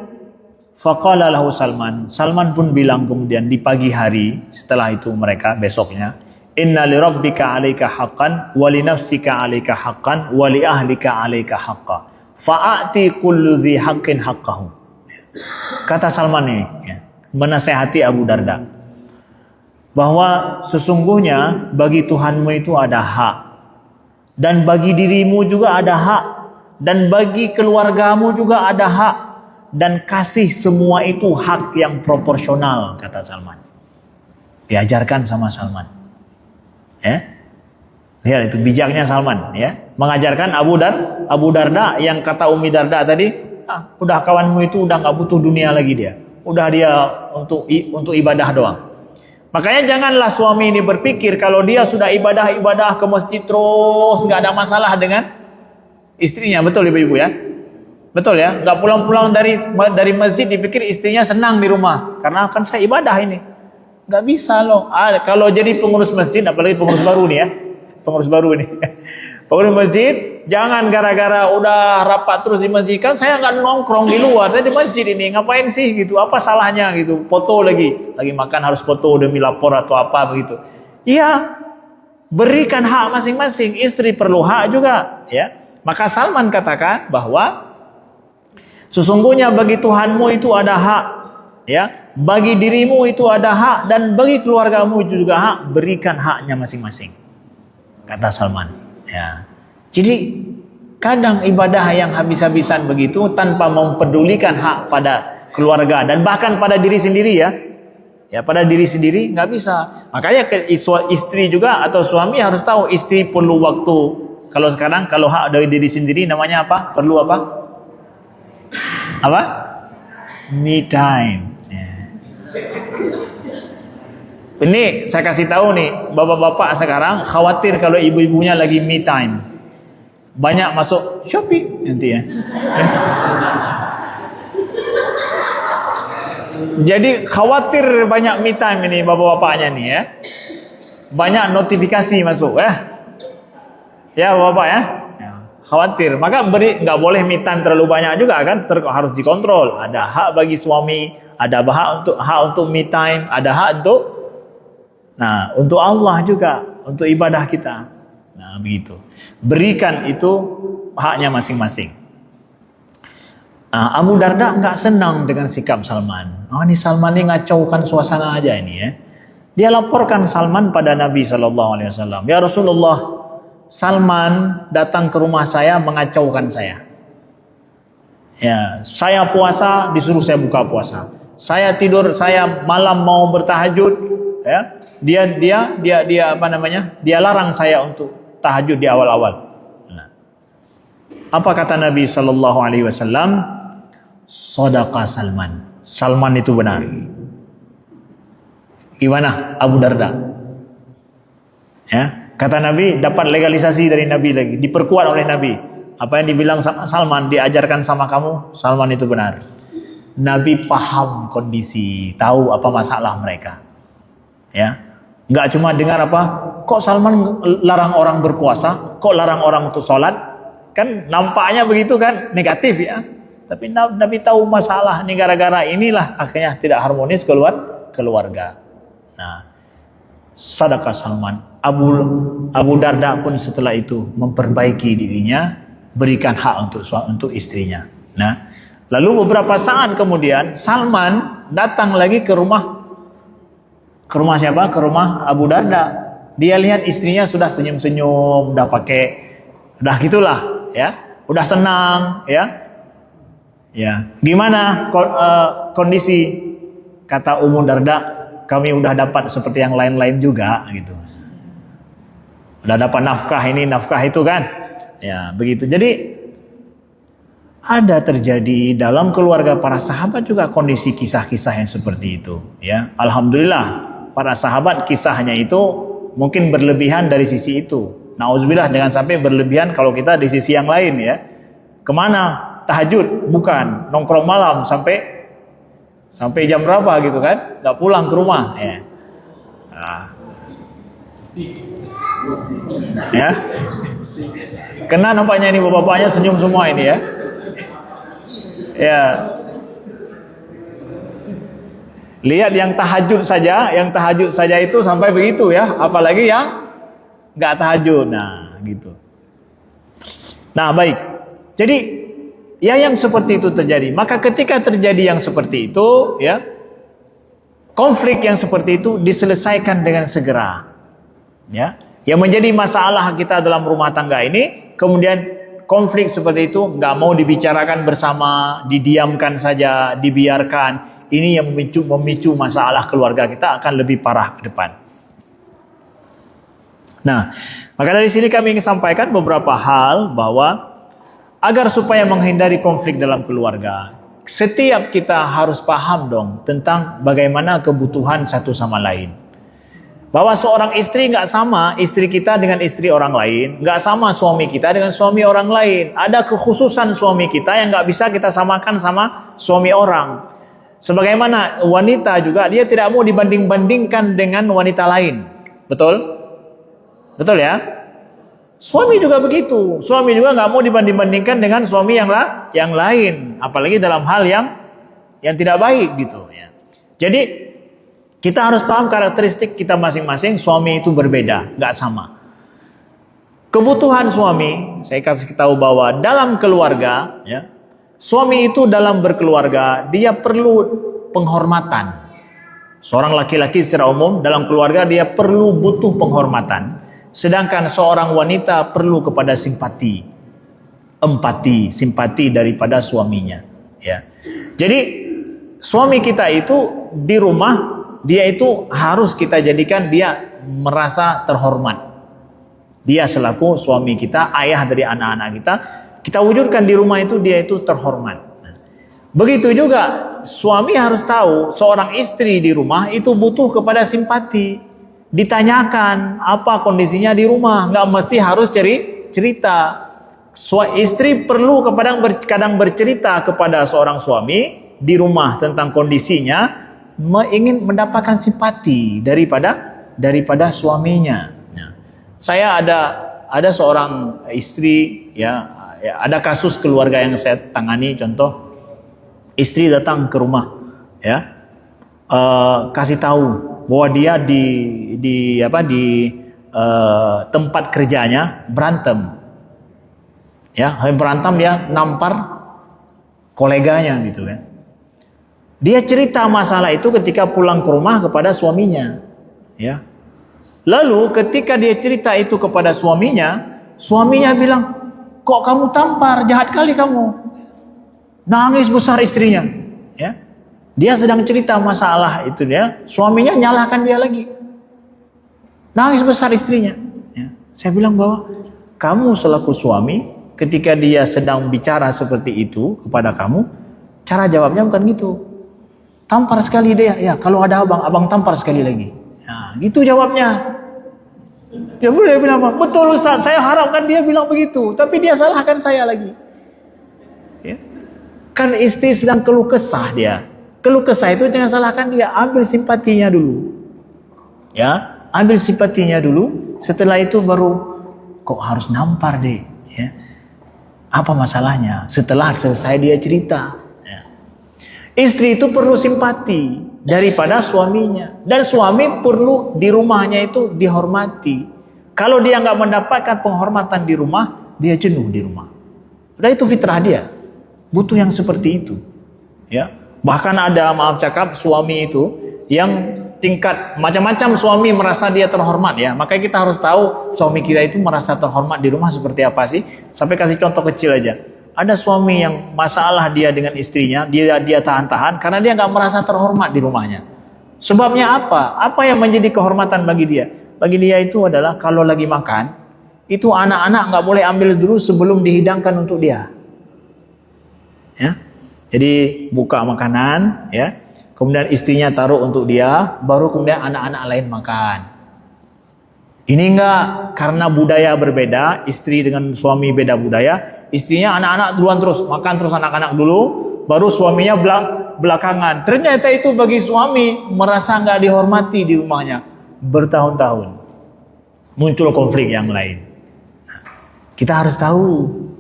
faqala lahu Salman. Salman pun bilang kemudian di pagi hari setelah itu mereka besoknya, inna li rabbika 'alaika haqqan wa li nafsika 'alaika haqqan wa li ahlika 'alaika haqqan fa'ati kullu dhi haqqin haqqahu. Kata Salman ini, ya, menasehati Abu Darda bahwa sesungguhnya bagi Tuhanmu itu ada hak, dan bagi dirimu juga ada hak, dan bagi keluargamu juga ada hak, dan kasih semua itu hak yang proporsional, kata Salman. Diajarkan sama Salman. Ya, lihat itu bijaknya Salman, ya, mengajarkan Abu Darda yang kata Umi Darda tadi, udah kawanmu itu udah nggak butuh dunia lagi dia, udah dia untuk ibadah doang. Makanya janganlah suami ini berpikir kalau dia sudah ibadah ke masjid terus nggak ada masalah dengan istrinya, betul ibu-ibu ya, betul ya, nggak pulang-pulang dari masjid dipikir istrinya senang di rumah karena kan saya ibadah ini. Nggak bisa loh. Kalau jadi pengurus masjid, apalagi pengurus baru nih ya, pengurus baru ini, pengurus masjid, jangan gara-gara udah rapat terus di masjid, kan saya nggak nongkrong di luar, saya di masjid ini, ngapain sih gitu, apa salahnya gitu, foto lagi makan harus foto demi lapor atau apa begitu. Iya, berikan hak masing-masing, istri perlu hak juga, ya. Maka Salman katakan bahwa sesungguhnya bagi Tuhanmu itu ada hak, ya, bagi dirimu itu ada hak, dan bagi keluargamu itu juga hak, berikan haknya masing-masing, kata Salman. Ya, jadi kadang ibadah yang habis-habisan begitu tanpa mempedulikan hak pada keluarga dan bahkan pada diri sendiri, ya pada diri sendiri nggak bisa. Makanya istri juga atau suami harus tahu istri perlu waktu. Kalau sekarang kalau hak dari diri sendiri namanya apa? Perlu apa? Apa? Me time. Ya. Ini saya kasih tahu nih, bapak-bapak sekarang khawatir kalau ibu-ibunya lagi me time. Banyak masuk Shopee nanti ya. Jadi khawatir banyak me time ini bapak-bapaknya nih ya. Banyak notifikasi masuk ya. Ya bapak ya. khawatir. Maka nggak boleh me time terlalu banyak juga kan, harus dikontrol. Ada hak bagi suami, ada hak untuk me time, ada hak untuk Allah juga, untuk ibadah kita. Nah, begitu. Berikan itu haknya masing-masing. Abu Darda nggak senang dengan sikap Salman. Ini Salman ini ngacaukan suasana aja ini ya. Dia laporkan Salman pada Nabi SAW. Ya Rasulullah, Salman datang ke rumah saya mengacaukan saya. Ya, saya puasa disuruh saya buka puasa. Saya tidur, saya malam mau bertahajud, ya. Dia apa namanya? Dia larang saya untuk tahajud di awal-awal. Nah, apa kata Nabi SAW? Shadaqa Salman. Salman itu benar. Gimana Abu Darda? Ya, kata Nabi, dapat legalisasi dari Nabi lagi, diperkuat oleh Nabi. Apa yang dibilang Salman, diajarkan sama kamu, Salman itu benar. Nabi paham kondisi, tahu apa masalah mereka. Ya, nggak cuma dengar kok Salman larang orang berpuasa, kok larang orang untuk sholat, kan nampaknya begitu kan, negatif ya. Tapi Nabi tahu masalah ini, gara-gara inilah akhirnya tidak harmonis keluarga. Nah, Shadaqa Salman. Abu Darda pun setelah itu memperbaiki dirinya, berikan hak untuk istrinya. Nah, lalu beberapa saat kemudian Salman datang lagi ke rumah siapa? Ke rumah Abu Darda. Dia lihat istrinya sudah senyum-senyum, udah gitulah, ya, udah senang, ya. Ya, gimana kondisi? Kata Ummu Darda, kami udah dapat seperti yang lain-lain juga, gitu. Udah dapat nafkah ini, nafkah itu kan? Ya, begitu. Jadi ada terjadi dalam keluarga para sahabat juga kondisi kisah-kisah yang seperti itu. Ya, alhamdulillah para sahabat kisahnya itu mungkin berlebihan dari sisi itu. Nauzubillah, jangan sampai berlebihan kalau kita di sisi yang lain ya. Kemana? Tahajud, bukan nongkrong malam sampai jam berapa gitu kan, nggak pulang ke rumah ya. Ya, kena nampaknya ini bapak-bapaknya senyum semua ini ya. Ya, lihat yang tahajud saja itu sampai begitu ya, apalagi yang nggak tahajud. Nah gitu. Nah baik, jadi ya yang seperti itu terjadi. Maka ketika terjadi yang seperti itu, ya, konflik yang seperti itu diselesaikan dengan segera. Ya, yang menjadi masalah kita dalam rumah tangga ini, kemudian konflik seperti itu nggak mau dibicarakan bersama, didiamkan saja, dibiarkan. Ini yang memicu masalah keluarga kita akan lebih parah ke depan. Nah, maka dari sini kami ingin sampaikan beberapa hal bahwa agar supaya menghindari konflik dalam keluarga, setiap kita harus paham dong tentang bagaimana kebutuhan satu sama lain. Bahwa seorang istri nggak sama istri kita dengan istri orang lain, nggak sama suami kita dengan suami orang lain. Ada kekhususan suami kita yang nggak bisa kita samakan sama suami orang. Sebagaimana wanita juga, dia tidak mau dibanding-bandingkan dengan wanita lain. Betul? Betul ya? Suami juga begitu. Suami juga nggak mau dibanding-bandingkan dengan suami yang lain, apalagi dalam hal yang tidak baik gitu ya. Jadi kita harus paham karakteristik kita masing-masing. Suami itu berbeda, nggak sama. Kebutuhan suami, saya kasih tahu bahwa dalam keluarga, ya, suami itu dalam berkeluarga dia perlu penghormatan. Seorang laki-laki secara umum dalam keluarga dia butuh penghormatan. Sedangkan seorang wanita perlu kepada simpati, empati, simpati daripada suaminya. Ya. Jadi suami kita itu di rumah, dia itu harus kita jadikan dia merasa terhormat. Dia selaku suami kita, ayah dari anak-anak kita wujudkan di rumah itu dia itu terhormat. Begitu juga suami harus tahu seorang istri di rumah itu butuh kepada simpati. Ditanyakan apa kondisinya di rumah, nggak mesti harus cerita. Istri perlu kadang bercerita kepada seorang suami di rumah tentang kondisinya, ingin mendapatkan simpati daripada suaminya. Saya ada seorang istri ya, Ya, ada kasus keluarga yang saya tangani, contoh istri datang ke rumah, ya, kasih tahu bahwa dia di tempat kerjanya berantem, ya, berantem, dia nampar koleganya gitu kan. Dia cerita masalah itu ketika pulang ke rumah kepada suaminya, ya. Lalu ketika dia cerita itu kepada suaminya, suaminya bilang, kok kamu tampar, jahat kali kamu. Nangis besar istrinya, ya. Dia sedang cerita masalah itu, dia, suaminya nyalahkan dia lagi. Nangis besar istrinya, ya. Saya bilang bahwa kamu selaku suami, ketika dia sedang bicara seperti itu kepada kamu, cara jawabnya bukan gitu. Tampar sekali dia, ya, kalau ada abang tampar sekali lagi. Nah, gitu jawabnya. Dia bilang apa? Betul Ustaz, saya harapkan dia bilang begitu, tapi dia salahkan saya lagi. Ya. Kan istri sedang keluh kesah dia. Keluh kesah itu jangan salahkan dia, ambil simpatinya dulu. Ya, ambil simpatinya dulu, setelah itu baru kok harus nampar deh, ya. Apa masalahnya? Setelah selesai dia cerita. Ya. Istri itu perlu simpati daripada suaminya, dan suami perlu di rumahnya itu dihormati. Kalau dia nggak mendapatkan penghormatan di rumah, dia jenuh di rumah. Udah, itu fitrah dia. Butuh yang seperti itu, ya. Bahkan ada, maaf cakap, suami itu yang tingkat macam-macam suami merasa dia terhormat, ya. Makanya kita harus tahu suami kita itu merasa terhormat di rumah seperti apa sih. Sampai kasih contoh kecil aja. Ada suami yang masalah dia dengan istrinya, dia tahan-tahan karena dia nggak merasa terhormat di rumahnya. Sebabnya apa? Apa yang menjadi kehormatan bagi dia? Bagi dia itu adalah kalau lagi makan, itu anak-anak nggak boleh ambil dulu sebelum dihidangkan untuk dia. Ya, jadi buka makanan, ya, kemudian istrinya taruh untuk dia, baru kemudian anak-anak lain makan. Ini enggak, karena budaya berbeda, istri dengan suami beda budaya, istrinya anak-anak duluan terus, makan terus anak-anak dulu, baru suaminya belakangan. Ternyata itu bagi suami merasa enggak dihormati di rumahnya, bertahun-tahun muncul konflik yang lain. Kita harus tahu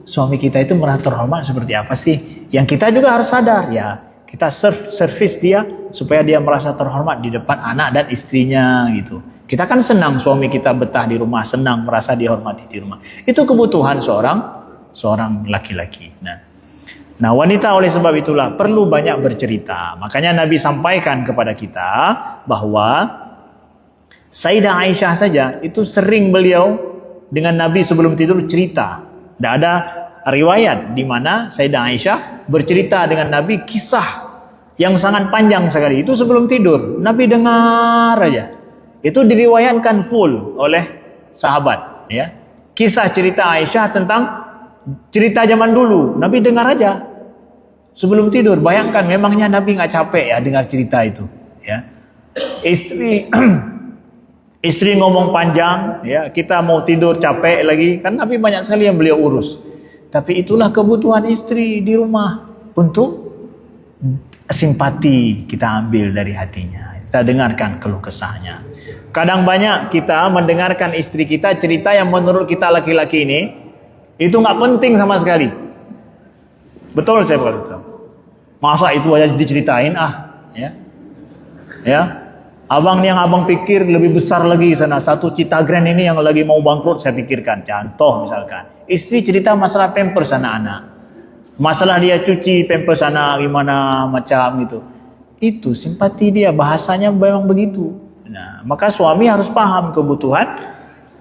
suami kita itu merasa terhormat seperti apa sih. Yang kita juga harus sadar, ya, kita servis dia supaya dia merasa terhormat di depan anak dan istrinya gitu. Kita kan senang suami kita betah di rumah, senang merasa dihormati di rumah. Itu kebutuhan seorang laki-laki. Nah, wanita oleh sebab itulah perlu banyak bercerita. Makanya Nabi sampaikan kepada kita bahwa Sayyidah Aisyah saja itu sering beliau dengan Nabi sebelum tidur cerita. Tidak ada riwayat di mana Sayyidah Aisyah bercerita dengan Nabi kisah yang sangat panjang sekali. Itu sebelum tidur, Nabi dengar aja. Itu diriwayatkan full oleh sahabat, ya. Kisah cerita Aisyah tentang cerita zaman dulu, Nabi dengar aja sebelum tidur. Bayangkan, memangnya Nabi nggak capek ya dengar cerita itu, ya. Istri ngomong panjang, ya, kita mau tidur capek lagi, kan Nabi banyak sekali yang beliau urus. Tapi itulah kebutuhan istri di rumah, untuk simpati kita ambil dari hatinya, kita dengarkan keluh kesahnya. Kadang banyak kita mendengarkan istri kita cerita yang menurut kita laki-laki ini itu nggak penting sama sekali. Betul saya berkata. Masa itu aja diceritain, ya. Abang yang abang pikir lebih besar lagi sana. Satu Citagren ini yang lagi mau bangkrut saya pikirkan. Contoh misalkan, istri cerita masalah pampers anak-anak. Masalah dia cuci pampers anak gimana macam itu. Itu simpati dia, bahasanya memang begitu. Nah, maka suami harus paham kebutuhan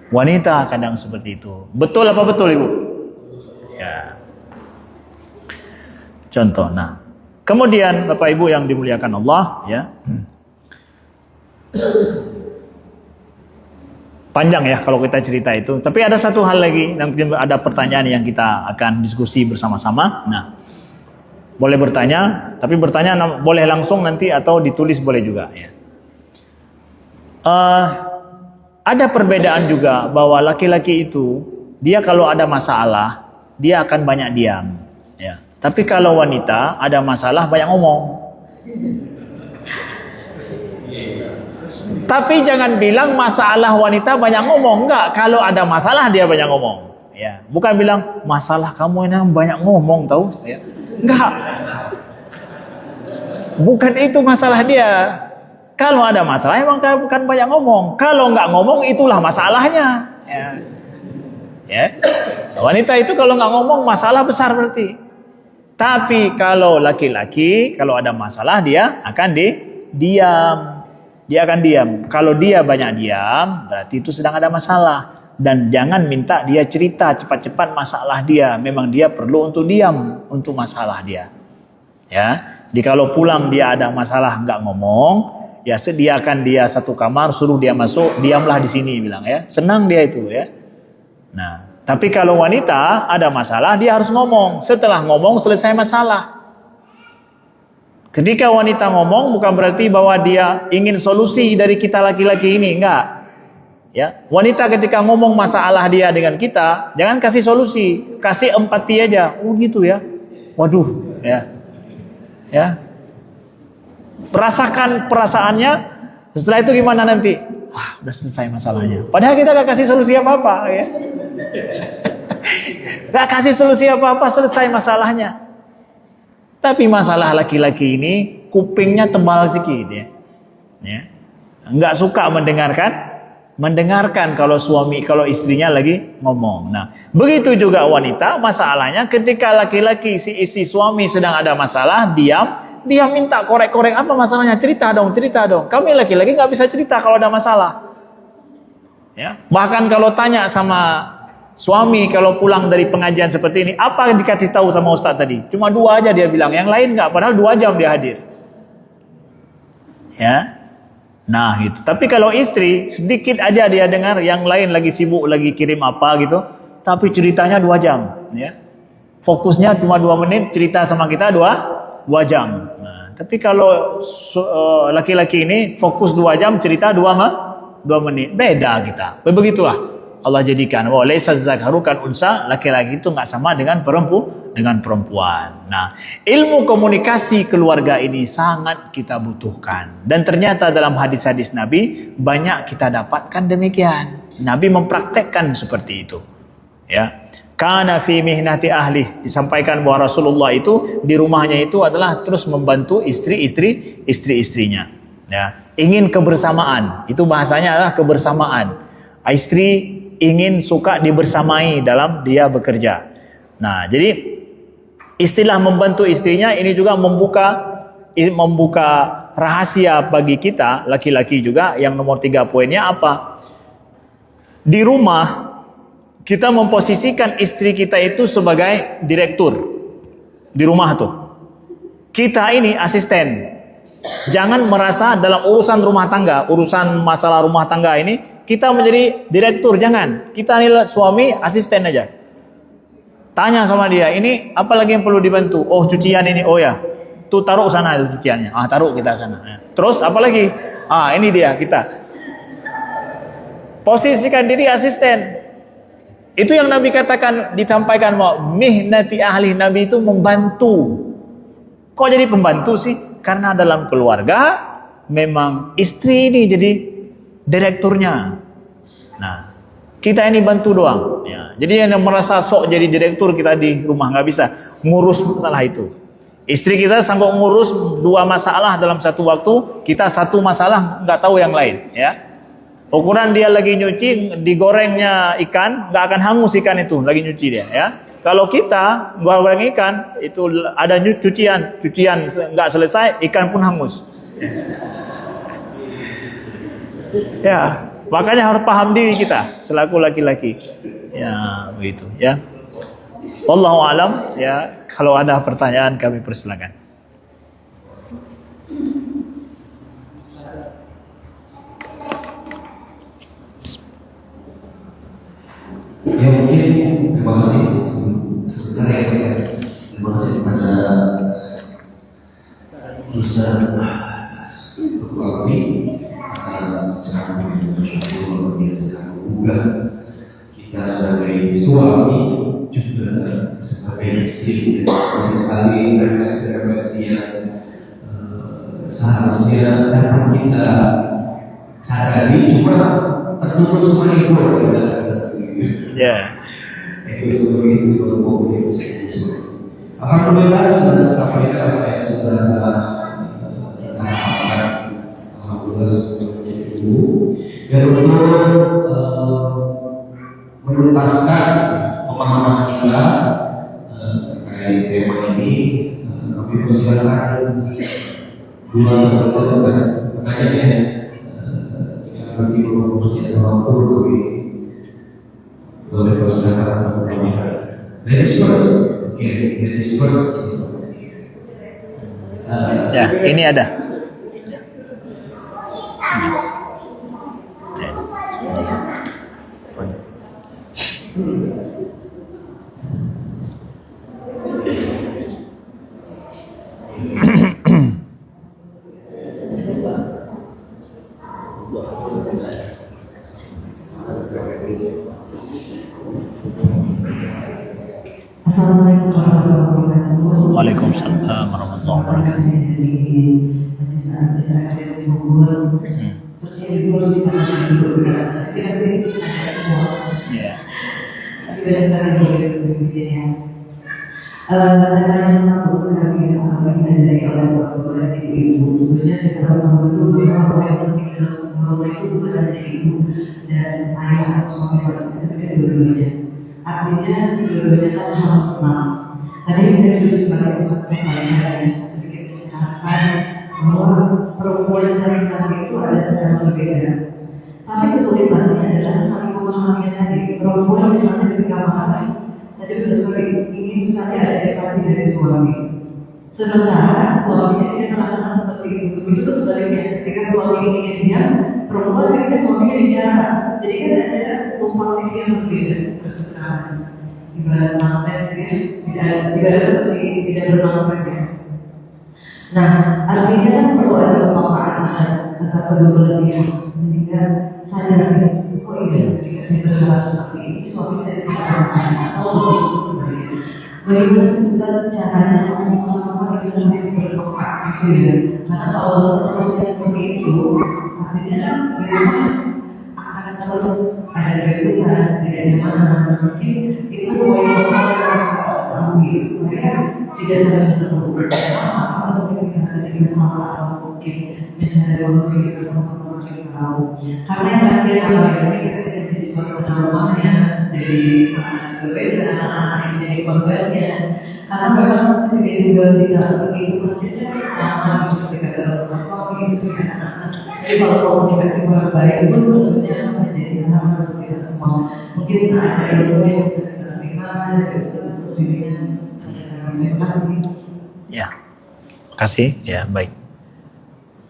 wanita kadang seperti itu. Betul apa betul, Ibu? Ya. Contoh. Nah, kemudian Bapak Ibu yang dimuliakan Allah, ya. Panjang ya kalau kita cerita itu. Tapi ada satu hal lagi, nanti ada pertanyaan yang kita akan diskusi bersama-sama. Nah, boleh bertanya, tapi bertanya boleh langsung nanti atau ditulis boleh juga, ya. Ada perbedaan juga bahwa laki-laki itu dia kalau ada masalah dia akan banyak diam, ya. Tapi kalau wanita ada masalah banyak ngomong. Tapi jangan bilang masalah wanita banyak ngomong, enggak. Kalau ada masalah dia banyak ngomong, Ya, bukan bilang masalah kamu ini banyak ngomong tahu, ya. Enggak. Bukan itu masalah dia. Kalau ada masalah emang bukan banyak ngomong. Kalau nggak ngomong itulah masalahnya. Ya. Ya. Wanita itu kalau nggak ngomong masalah besar berarti. Tapi kalau laki-laki kalau ada masalah dia akan diam. Dia akan diam. Kalau dia banyak diam berarti itu sedang ada masalah. Dan jangan minta dia cerita cepat-cepat masalah dia. Memang dia perlu untuk diam untuk masalah dia. Ya. Jadi kalau pulang dia ada masalah nggak ngomong, ya sediakan dia satu kamar, suruh dia masuk, diamlah di sini bilang ya. Senang dia itu ya. Nah, tapi kalau wanita ada masalah dia harus ngomong. Setelah ngomong selesai masalah. Ketika wanita ngomong bukan berarti bahwa dia ingin solusi dari kita laki-laki ini, enggak. Ya, wanita ketika ngomong masalah dia dengan kita, jangan kasih solusi, kasih empati aja. Oh gitu ya. Waduh, ya. Ya. Rasakan perasaannya. Setelah itu gimana nanti? Wah, udah selesai masalahnya. Padahal kita gak kasih solusi apa-apa ya. Gak kasih solusi apa-apa, selesai masalahnya. Tapi masalah laki-laki ini kupingnya tebal sedikit ya. Ya. Nggak suka mendengarkan kalau istrinya lagi ngomong. Nah, begitu juga wanita, masalahnya ketika laki-laki si suami sedang ada masalah, dia minta korek-korek apa masalahnya, cerita dong. Kami laki-laki nggak bisa cerita kalau ada masalah. Ya, bahkan kalau tanya sama suami kalau pulang dari pengajian seperti ini, apa yang dikasih tahu sama Ustaz tadi? Cuma 2 aja dia bilang, yang lain nggak. Padahal 2 jam dia hadir. Ya, nah gitu. Tapi kalau istri sedikit aja dia dengar, yang lain lagi sibuk lagi kirim apa gitu, tapi ceritanya 2 jam. Ya, fokusnya cuma 2 menit, cerita sama kita 2 jam. Nah, tapi kalau laki-laki ini fokus 2 jam, cerita 2 menit. Beda kita. Begitulah. Allah jadikan laisa zakaru kal unsa, laki-laki itu nggak sama dengan perempuan. Nah, ilmu komunikasi keluarga ini sangat kita butuhkan. Dan ternyata dalam hadis-hadis Nabi banyak kita dapatkan demikian. Nabi mempraktekkan seperti itu. Ya. Kana fi mihnati ahli, disampaikan bahwa Rasulullah itu di rumahnya itu adalah terus membantu istri-istrinya. Ya. Ingin kebersamaan, itu bahasanya adalah kebersamaan. Istri ingin suka dibersamai dalam dia bekerja. Nah, jadi istilah membantu istrinya ini juga membuka rahasia bagi kita laki-laki juga. Yang nomor 3 poinnya apa? Di rumah kita memposisikan istri kita itu sebagai direktur di rumah tuh. Kita ini asisten. Jangan merasa dalam urusan rumah tangga, urusan masalah rumah tangga ini kita menjadi direktur, jangan. Kita inilah suami, asisten aja. Tanya sama dia, ini apa lagi yang perlu dibantu? Oh, cucian ini, oh ya, tuh taruh sana itu cuciannya. Taruh kita sana. Terus apa lagi? Ini dia kita. Posisikan diri asisten. Itu yang Nabi katakan, ditampaikan bahwa mihnati ahli, Nabi itu membantu. Kok jadi pembantu sih? Karena dalam keluarga memang istri ini jadi direkturnya. Nah, kita ini bantu doang. Ya. Jadi yang merasa sok jadi direktur kita di rumah nggak bisa ngurus masalah itu. Istri kita sanggup ngurus 2 masalah dalam satu waktu, kita 1 masalah nggak tahu yang lain. Ya, ukuran dia lagi nyuci, digorengnya ikan nggak akan hangus ikan itu lagi nyuci dia. Ya, kalau kita goreng ikan itu ada cucian nggak selesai, ikan pun hangus. Ya, makanya harus paham diri kita selaku laki-laki. Ya, begitu ya. Wallahu alam ya. Kalau ada pertanyaan kami persilakan. Ya mungkin terima kasih sebenarnya ya. Terima kasih kepada Ustaz untuk kami atas cara bersyukur luar biasa. Juga kita sebagai suami juga sebagai istri banyak sekali refleksi yang seharusnya dapat kita sadari, cuma tertutup sama ego ya. Ya. itu sebagai istri baru mau punya musik. Alhamdulillah sudah sampaikan apa yang sudah kita harapkan. Alhamdulillah sudah menjadi ibu. Dan untuk menuntaskan pemahaman kita terkait tema ini, kami persilakan dua teman-teman pertanyaannya. Jika nanti masih ada waktu, kami boleh persilakan untuk bertanya. Ladies first, oke, ladies first. Ya, ini ada. Assalamualaikum warahmatullahi wabarakatuh. Waalaikumsalam warahmatullahi wabarakatuh. Seperti yang dulu harus dipahami dulu sekarang. Pasti ada semua. Ya. Tapi banyak sekali berbeda-beda. Tema yang sangat bagus sekali ya, apalagi dari oleh bapak dan ibu. Tentunya kita harus tahu dulu bahwa apa yang penting dalam sebuah rumah itu bukan hanya ibu dan ayah atau suami pada saat itu dua-duanya. Artinya dua-duanya kan harus senang. Tadi saya setuju sebagai Ustaz saya sedikit menceritakan bahwa perempuan dan laki-laki itu ada secara berbeda. Tapi kesulitannya adalah saling memahaminya tadi. Perempuan misalnya ketika marah, tadi betul sekali ingin sekali ada empati dari suami. Sementara suaminya tidak merasakan seperti itu. Begitu pun sebaliknya, ketika suami ingin diam, perempuan ketika suaminya bicara. Jadi kan ada tumpang yang berbeda kesetaraan. Ibarat magnet ya, ibarat seperti tidak bermagnet ya. Nah, artinya perlu ada pemahaman antara kedua belah pihak sehingga sadar, oh iya, ketika saya berharap seperti ini, suami saya tidak akan atau begitu sebenarnya. Bagaimana sih caranya untuk sama-sama bisa saling berpeka gitu ya? Karena kalau seterusnya seperti itu, artinya kan di rumah akan terus ada keributan, tidak nyaman. Mungkin itu poin yang harus kita ketahui supaya tidak saling menemukan atau mungkin kita tadi bersama atau mungkin mencari solusi kita sama-sama saling tahu. Karena yang kasihan apa ya, mungkin kasihan menjadi suasana rumahnya, jadi sangat berbeda, anak-anak yang menjadi korbannya. Karena memang ketika juga tidak begitu masjidnya nyaman gitu ketika dalam rumah suami itu dengan anak-anak. Jadi kalau komunikasi kurang baik pun tentunya menjadi hal untuk kita semua. Mungkin ada ilmu yang bisa kita terima dari Ustaz untuk dirinya. Terima kasih. Ya. Terima kasih. Ya, baik.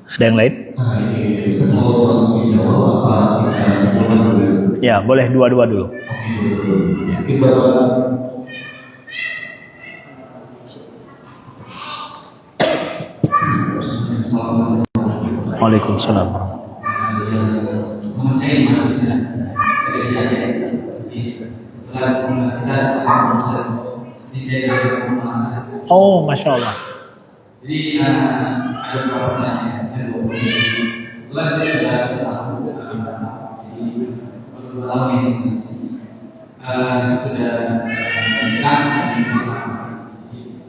Ada yang lain? Nah, ini bisa mau langsung dijawab apa kita mulai dulu? Ya, boleh dua-dua dulu. Mungkin Bapak. Waalaikumsalam. Nama saya Iman Ustaz dari Aceh. Jadi kita sekarang Ustaz di saya dari Oh, masya Allah. Jadi ada beberapa pertanyaan yang kebetulan saya sudah tahu jadi 2 tahun ini saya sudah menikah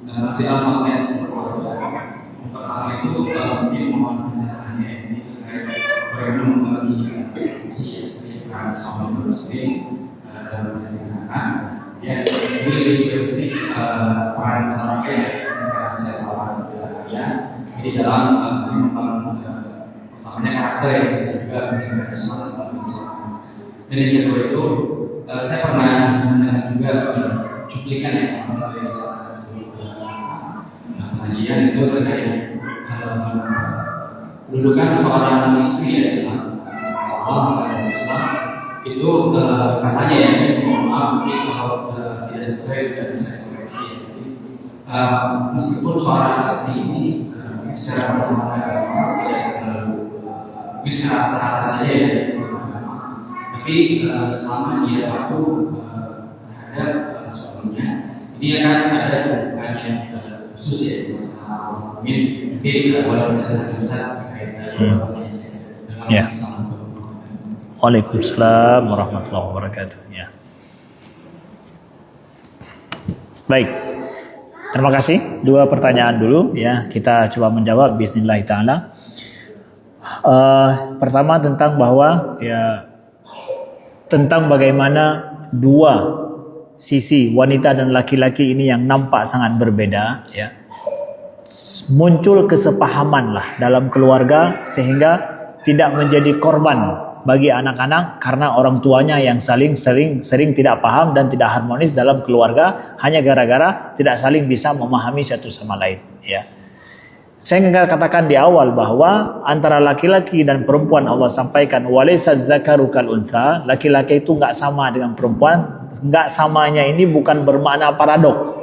dan masih dalam konteks berkeluarga. Yang pertama itu mungkin mohon pencerahannya ini terkait bagaimana membagi fungsi peran suami itu sendiri dalam mendidik anak. Ya, ini lebih spesifik peran seorang ayah. Karena saya salah jadi dalam mengembangkan utamanya karakter yang juga menjadi semangat untuk seorang. Dan yang kedua itu saya pernah mendengar juga cuplikan ya dari salah satu pengajian itu terkait kedudukan seorang istri ya dalam Allah dan Islam itu katanya ya maaf mungkin kalau tidak sesuai dan saya koreksi. Meskipun seorang istri ini secara pemahaman agama tidak terlalu bisa terarah saja ya tapi selama dia patuh terhadap suaminya ini akan ada hubungan yang khusus ya mungkin boleh bercerita Ustaz terkait pertanyaannya Ya. Waalaikumsalam warahmatullahi wabarakatuh. Ya. Baik. Terima kasih. Dua pertanyaan dulu ya, kita coba menjawab bismillah taala. Pertama tentang bahwa ya tentang bagaimana dua sisi wanita dan laki-laki ini yang nampak sangat berbeda ya. Muncul kesepahaman lah dalam keluarga sehingga tidak menjadi korban bagi anak-anak karena orang tuanya yang sering tidak paham dan tidak harmonis dalam keluarga hanya gara-gara tidak saling bisa memahami satu sama lain ya. Saya ingin katakan di awal bahwa antara laki-laki dan perempuan Allah sampaikan walaysa dzakaru kal untha, laki-laki itu enggak sama dengan perempuan. Enggak samanya ini bukan bermakna paradok.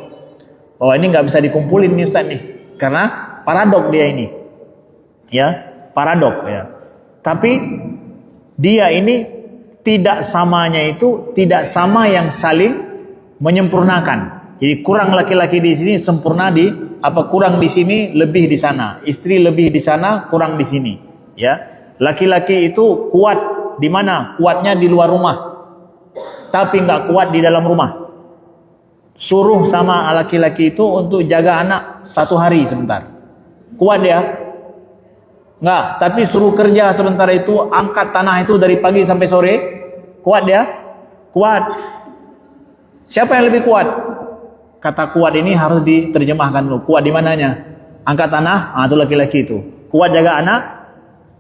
Bahwa ini enggak bisa dikumpulin nih Ustaz nih. Karena paradok dia ini. Ya, paradok ya. Tapi dia ini tidak samanya itu tidak sama yang saling menyempurnakan. Jadi kurang laki-laki di sini sempurna di kurang di sini lebih di sana. Istri lebih di sana, kurang di sini. Ya, laki-laki itu kuat di mana? Kuatnya di luar rumah, tapi nggak kuat di dalam rumah. Suruh sama laki-laki itu untuk jaga anak 1 hari sebentar, kuat dia? Nggak. Tapi suruh kerja sebentar itu angkat tanah itu dari pagi sampai sore, kuat dia? Kuat. Siapa yang lebih kuat? Kata kuat ini harus diterjemahkan dulu. Kuat di mananya? Angkat tanah, itu laki-laki itu. Kuat jaga anak,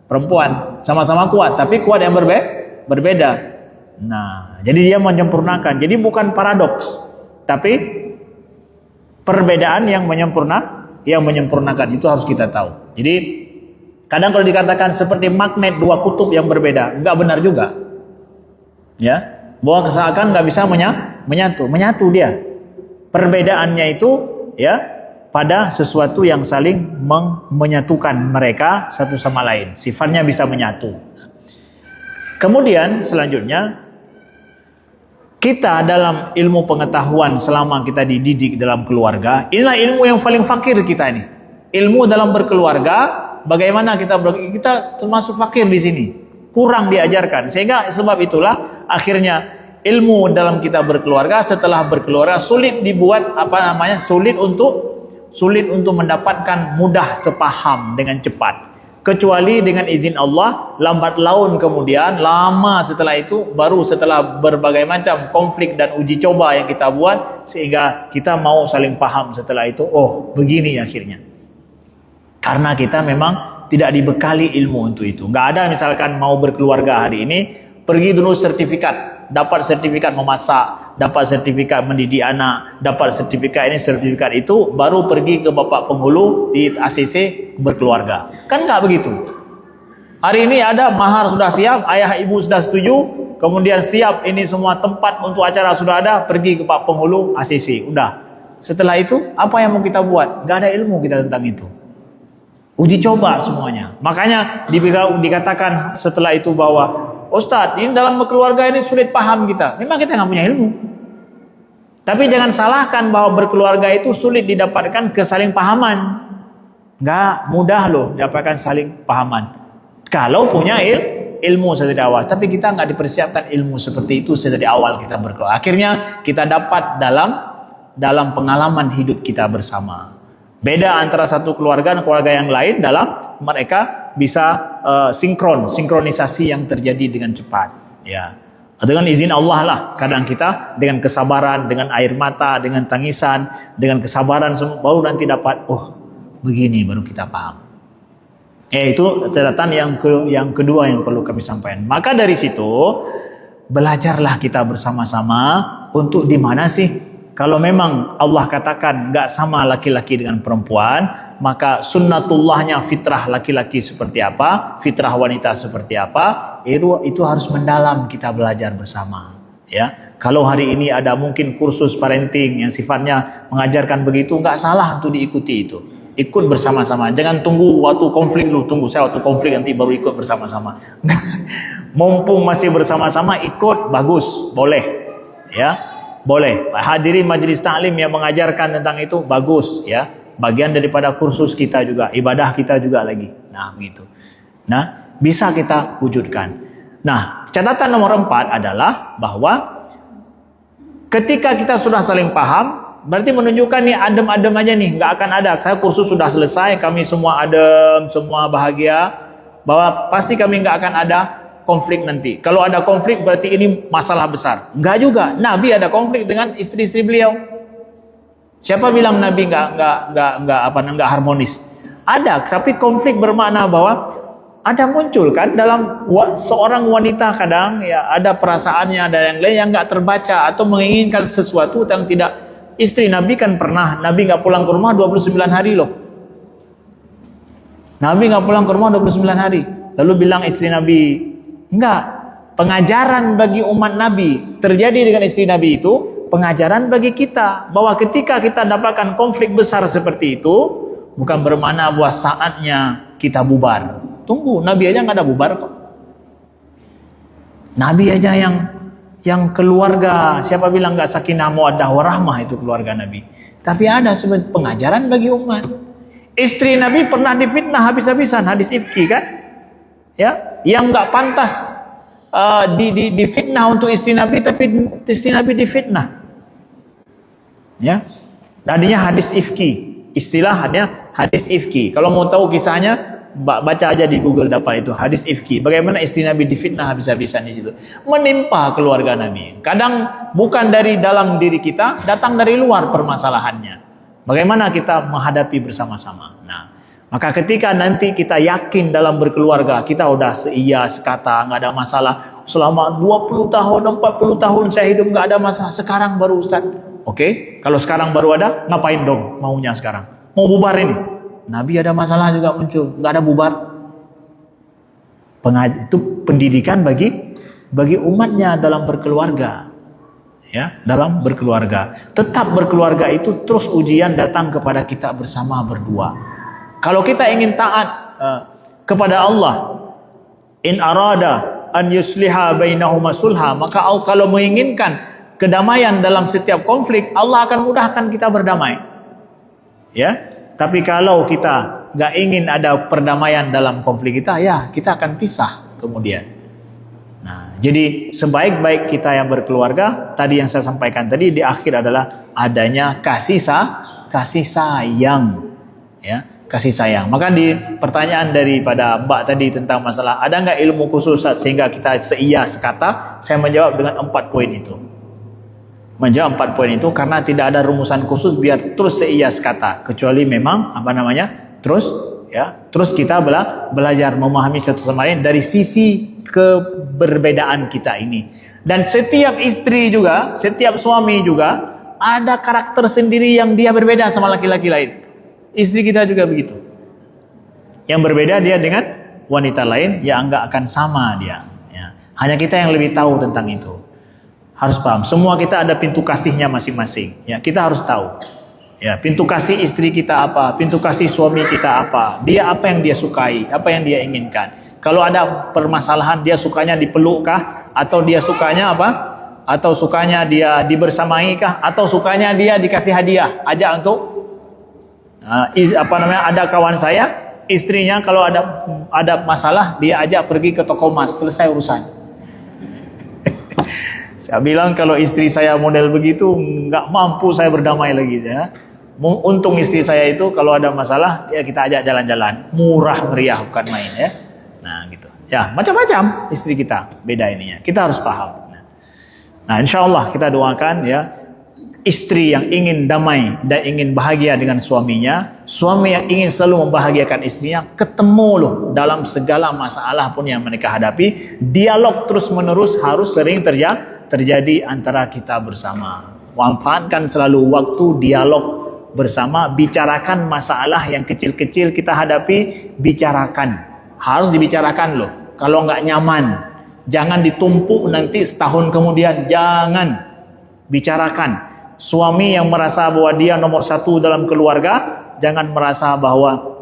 perempuan. Sama-sama kuat, tapi kuat yang berbeda. Nah, jadi dia menyempurnakan. Jadi bukan paradoks, tapi perbedaan yang menyempurnakan itu harus kita tahu. Jadi kadang kalau dikatakan seperti magnet dua kutub yang berbeda, enggak benar juga. Ya, bahwa seakan nggak bisa menyatu dia. Perbedaannya itu ya pada sesuatu yang saling menyatukan mereka satu sama lain. Sifatnya bisa menyatu. Kemudian selanjutnya kita dalam ilmu pengetahuan selama kita dididik dalam keluarga, inilah ilmu yang paling fakir kita ini. Ilmu dalam berkeluarga, bagaimana kita termasuk fakir di sini. Kurang diajarkan. Sehingga sebab itulah akhirnya ilmu dalam kita berkeluarga, setelah berkeluarga sulit dibuat sulit untuk mendapatkan mudah sepaham dengan cepat. Kecuali dengan izin Allah, lambat laun kemudian, lama setelah itu, baru setelah berbagai macam konflik dan uji coba yang kita buat, sehingga kita mau saling paham setelah itu, oh begini akhirnya. Karena kita memang tidak dibekali ilmu untuk itu. Nggak ada misalkan mau berkeluarga hari ini, pergi dulu sertifikat. Dapat sertifikat memasak, dapat sertifikat mendidik anak, dapat sertifikat ini, sertifikat itu, baru pergi ke bapak penghulu di ACC berkeluarga. Kan nggak begitu. Hari ini ada mahar sudah siap, ayah ibu sudah setuju, kemudian siap ini semua tempat untuk acara sudah ada, pergi ke pak penghulu ACC. Udah. Setelah itu apa yang mau kita buat? Nggak ada ilmu kita tentang itu. Uji coba semuanya. Makanya dikatakan setelah itu bahwa Ustadz, ini dalam keluarga ini sulit paham kita. Memang kita nggak punya ilmu. Tapi jangan salahkan bahwa berkeluarga itu sulit didapatkan kesaling pahaman. Nggak mudah loh dapatkan saling pahaman. Kalau punya ilmu sejak awal. Tapi kita nggak dipersiapkan ilmu seperti itu sejak awal kita berkeluarga. Akhirnya kita dapat dalam pengalaman hidup kita bersama. Beda antara satu keluarga dan keluarga yang lain dalam mereka bisa sinkronisasi yang terjadi dengan cepat. Ya, dengan izin Allah lah. Kadang kita dengan kesabaran, dengan air mata, dengan tangisan, dengan kesabaran baru nanti dapat. Oh, begini baru kita paham. Itu catatan yang kedua yang perlu kami sampaikan. Maka dari situ belajarlah kita bersama-sama untuk di mana sih. Kalau memang Allah katakan nggak sama laki-laki dengan perempuan, maka sunnatullahnya fitrah laki-laki seperti apa, fitrah wanita seperti apa, itu harus mendalam kita belajar bersama. Ya, kalau hari ini ada mungkin kursus parenting yang sifatnya mengajarkan begitu, nggak salah untuk diikuti itu. Ikut bersama-sama, jangan tunggu waktu konflik lu, tunggu saya waktu konflik nanti baru ikut bersama-sama. Mumpung masih bersama-sama ikut, bagus, boleh, ya. Boleh, hadirin majelis taklim yang mengajarkan tentang itu bagus ya. Bagian daripada kursus kita juga, ibadah kita juga lagi. Nah, begitu. Nah, bisa kita wujudkan. Nah, catatan nomor 4 adalah bahwa ketika kita sudah saling paham, Berarti menunjukkan nih adem-adem aja nih, nggak akan ada. Saya kursus sudah selesai, kami semua adem, semua bahagia, bahwa pasti kami nggak akan ada konflik nanti. Kalau ada konflik berarti ini masalah besar. Nggak juga. Nabi ada konflik dengan istri-istri beliau. Siapa bilang Nabi nggak harmonis? Ada, tapi konflik bermakna bahwa ada muncul kan dalam seorang wanita kadang ya ada perasaannya, ada yang lain yang nggak terbaca atau menginginkan sesuatu yang tidak. Istri Nabi kan pernah, Nabi nggak pulang ke rumah 29 hari loh. Nabi nggak pulang ke rumah 29 hari. Lalu bilang istri Nabi, enggak, pengajaran bagi umat Nabi terjadi dengan istri Nabi itu pengajaran bagi kita bahwa ketika kita dapatkan konflik besar seperti itu bukan bermakna bahwa saatnya kita bubar. Tunggu, Nabi aja nggak ada bubar kok. Nabi aja yang keluarga, siapa bilang nggak sakinah mawaddah warahmah itu keluarga Nabi. Tapi ada sebenarnya pengajaran bagi umat. Istri Nabi pernah difitnah habis-habisan, hadis ifki kan? Ya, yang nggak pantas difitnah untuk istri Nabi, tapi istri Nabi difitnah. Ya, tadinya hadis ifki, istilahnya hadis ifki. Kalau mau tahu kisahnya, baca aja di Google dapat itu hadis ifki. Bagaimana istri Nabi difitnah habis-habisan di situ, menimpa keluarga Nabi. Kadang bukan dari dalam diri kita, datang dari luar permasalahannya. Bagaimana kita menghadapi bersama-sama. Nah, maka ketika nanti kita yakin dalam berkeluarga, kita udah seia sekata, nggak ada masalah. Selama 20 tahun, 40 tahun saya hidup nggak ada masalah. Sekarang baru Ustaz. Oke, kalau sekarang baru ada, ngapain dong maunya sekarang? Mau bubar ini? Nabi ada masalah juga muncul, nggak ada bubar. Itu pendidikan bagi umatnya dalam berkeluarga, ya, dalam berkeluarga. Tetap berkeluarga itu terus ujian datang kepada kita bersama berdua. Kalau kita ingin taat kepada Allah, in arada an yusliha bainahuma sulha, maka kalau menginginkan kedamaian dalam setiap konflik, Allah akan mudahkan kita berdamai. Ya. Tapi kalau kita nggak ingin ada perdamaian dalam konflik kita, ya kita akan pisah kemudian. Nah, jadi sebaik-baik kita yang berkeluarga, tadi yang saya sampaikan tadi di akhir adalah adanya kasih sayang, ya, kasih sayang. Maka di pertanyaan daripada Mbak tadi tentang masalah ada nggak ilmu khusus sehingga kita seia sekata, saya menjawab dengan 4 poin itu. Menjawab 4 poin itu karena tidak ada rumusan khusus biar terus seia sekata, kecuali memang terus kita belajar memahami satu sama lain dari sisi keberbedaan kita ini. Dan setiap istri juga, setiap suami juga ada karakter sendiri yang dia berbeda sama laki-laki lain. Istri kita juga begitu. Yang berbeda dia dengan wanita lain yang enggak akan sama dia, ya. Hanya kita yang lebih tahu tentang itu. Harus paham, semua kita ada pintu kasihnya masing-masing. Ya, kita harus tahu. Ya, pintu kasih istri kita apa, pintu kasih suami kita apa, dia apa yang dia sukai, apa yang dia inginkan. Kalau ada permasalahan, dia sukanya dipeluk kah, atau dia sukanya apa? Atau sukanya dia dibersamai kah, atau sukanya dia dikasih hadiah, ajak untuk ada kawan saya, istrinya kalau ada masalah dia ajak pergi ke toko emas, selesai urusan. Saya bilang kalau istri saya model begitu nggak mampu saya berdamai lagi ya. Untung istri saya itu kalau ada masalah ya kita ajak jalan-jalan, murah meriah bukan main ya. Nah gitu. Ya macam-macam istri kita beda ininya. Kita harus paham. Nah insya Allah kita doakan ya istri yang ingin damai dan ingin bahagia dengan suaminya, suami yang ingin selalu membahagiakan istrinya, ketemu loh dalam segala masalah pun yang mereka hadapi, dialog terus menerus harus sering terjadi antara kita bersama. Manfaatkan selalu waktu dialog bersama, bicarakan masalah yang kecil-kecil kita hadapi, bicarakan. Harus dibicarakan loh. Kalau nggak nyaman, jangan ditumpuk nanti setahun kemudian, jangan. Bicarakan. Suami yang merasa bahwa dia nomor 1 dalam keluarga, jangan merasa bahwa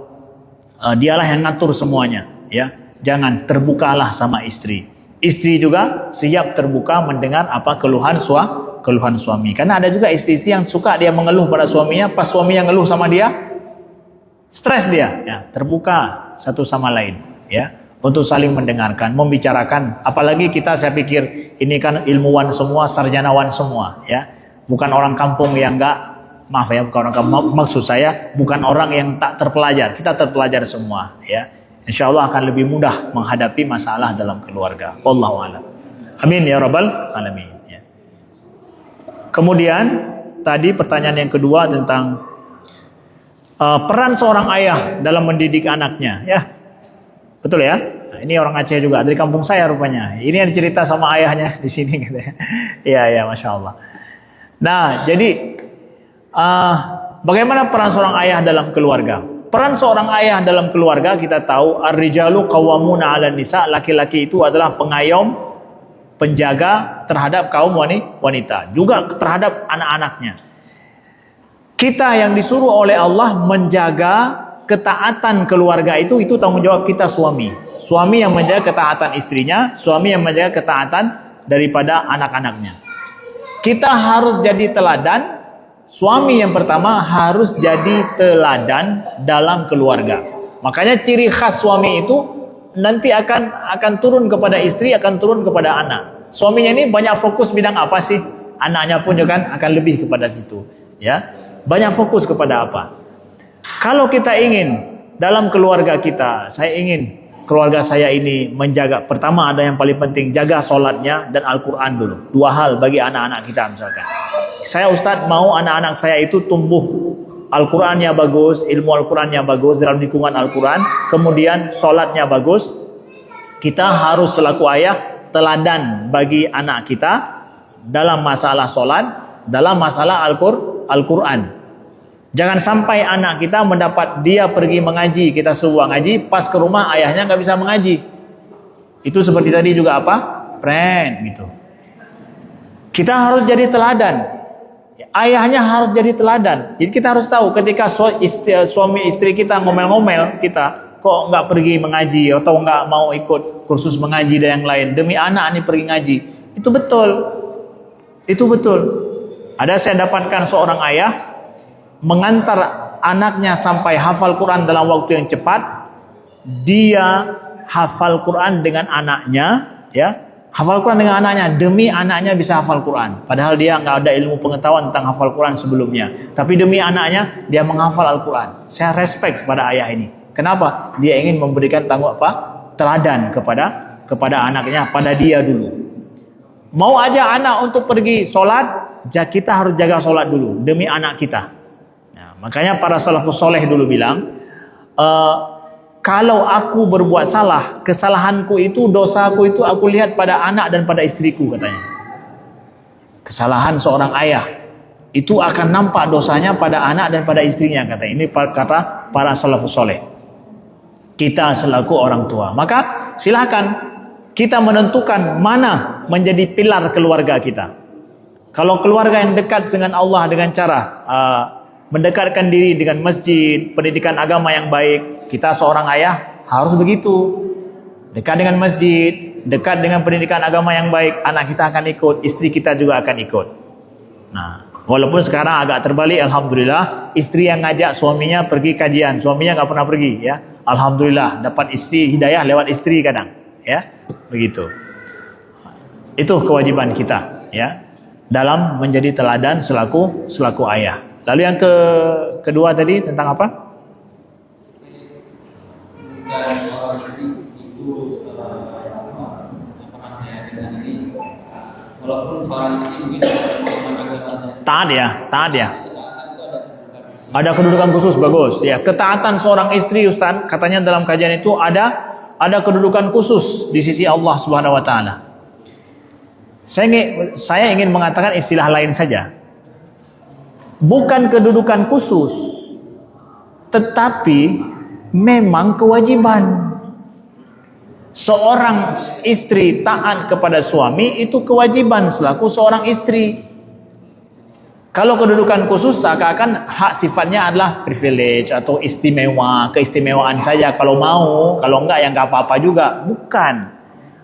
dialah yang ngatur semuanya, ya. Jangan, terbukalah sama istri. Istri juga siap terbuka mendengar apa keluhan suami. Karena ada juga istri-istri yang suka dia mengeluh pada suaminya, pas suaminya ngeluh sama dia, stres dia. Ya, terbuka satu sama lain, ya, untuk saling mendengarkan, membicarakan. Apalagi kita, saya pikir ini kan ilmuwan semua, sarjanawan semua, ya, bukan orang kampung yang nggak Maaf ya, maksud saya bukan orang yang tak terpelajar. Kita terpelajar semua, ya. Insya Allah akan lebih mudah menghadapi masalah dalam keluarga. Wallahu a'lam. Amin ya rabbal alamin. Ya. Kemudian tadi pertanyaan yang kedua tentang peran seorang ayah dalam mendidik anaknya, ya. Betul ya? Nah, ini orang Aceh juga dari kampung saya rupanya. Ini yang cerita sama ayahnya di sini katanya. Iya ya, masya Allah. Nah, jadi bagaimana peran seorang ayah dalam keluarga? Peran seorang ayah dalam keluarga kita tahu ar-rijalu qawwamuna 'alan nisa, laki-laki itu adalah pengayom, penjaga terhadap kaum wanita, juga terhadap anak-anaknya. Kita yang disuruh oleh Allah menjaga ketaatan keluarga itu tanggung jawab kita suami. Suami yang menjaga ketaatan istrinya, suami yang menjaga ketaatan daripada anak-anaknya. Kita harus jadi teladan. Suami yang pertama harus jadi teladan dalam keluarga. Makanya ciri khas suami itu nanti akan turun kepada istri, akan turun kepada anak. Suaminya ini banyak fokus bidang apa sih? Anaknya pun juga akan lebih kepada situ, ya. Banyak fokus kepada apa? Kalau kita ingin dalam keluarga kita, saya ingin keluarga saya ini menjaga, pertama ada yang paling penting, jaga sholatnya dan Al-Quran dulu. Dua hal bagi anak-anak kita misalkan. Saya Ustadz mau anak-anak saya itu tumbuh Al-Qurannya bagus, ilmu Al-Qurannya bagus dalam lingkungan Al-Quran, kemudian sholatnya bagus. Kita harus selaku ayah teladan bagi anak kita dalam masalah sholat, dalam masalah Al-Quran. Jangan sampai anak kita mendapat dia pergi mengaji, kita suruh ngaji, pas ke rumah ayahnya nggak bisa mengaji. Itu seperti tadi juga apa? Friend gitu. Kita harus jadi teladan. Ayahnya harus jadi teladan. Jadi kita harus tahu ketika suami istri kita ngomel-ngomel kita, kok nggak pergi mengaji atau nggak mau ikut kursus mengaji dan yang lain demi anak ini pergi ngaji. Itu betul. Itu betul. Ada saya dapatkan seorang ayah mengantar anaknya sampai hafal Quran dalam waktu yang cepat. Dia hafal Quran dengan anaknya, ya. Hafal Quran dengan anaknya demi anaknya bisa hafal Quran. Padahal dia nggak ada ilmu pengetahuan tentang hafal Quran sebelumnya. Tapi demi anaknya dia menghafal Al-Quran. Saya respect pada ayah ini. Kenapa? Dia ingin memberikan teladan kepada anaknya, pada dia dulu. Mau aja anak untuk pergi sholat, kita harus jaga sholat dulu demi anak kita. Nah, makanya para salafus soleh dulu bilang, kalau aku berbuat salah, kesalahanku itu, dosaku itu aku lihat pada anak dan pada istriku katanya. Kesalahan seorang ayah itu akan nampak dosanya pada anak dan pada istrinya katanya. Ini kata para salafus soleh. Kita selaku orang tua, maka silakan kita menentukan mana menjadi pilar keluarga kita. Kalau keluarga yang dekat dengan Allah dengan cara mendekatkan diri dengan masjid, pendidikan agama yang baik, kita seorang ayah harus begitu. Dekat dengan masjid, dekat dengan pendidikan agama yang baik, anak kita akan ikut, istri kita juga akan ikut. Nah, walaupun sekarang agak terbalik, alhamdulillah, istri yang ngajak suaminya pergi kajian, suaminya nggak pernah pergi, ya. Alhamdulillah, dapat istri hidayah lewat istri kadang, ya, begitu. Itu kewajiban kita, ya, dalam menjadi teladan selaku ayah. Lalu yang kedua tadi tentang apa? Dan seorang istri itu apa saya dengan ini, walaupun seorang istri mungkin taat ya. Ada kedudukan khusus, bagus. Ya, ketaatan seorang istri, Ustaz, katanya dalam kajian itu ada kedudukan khusus di sisi Allah Subhanahu wa taala. Saya ingin mengatakan istilah lain saja. Bukan kedudukan khusus, tetapi memang kewajiban. Seorang istri taat kepada suami itu kewajiban selaku seorang istri. Kalau kedudukan khusus seakan-akan hak sifatnya adalah privilege atau istimewa, keistimewaan saja kalau mau, kalau enggak ya enggak apa-apa juga. Bukan.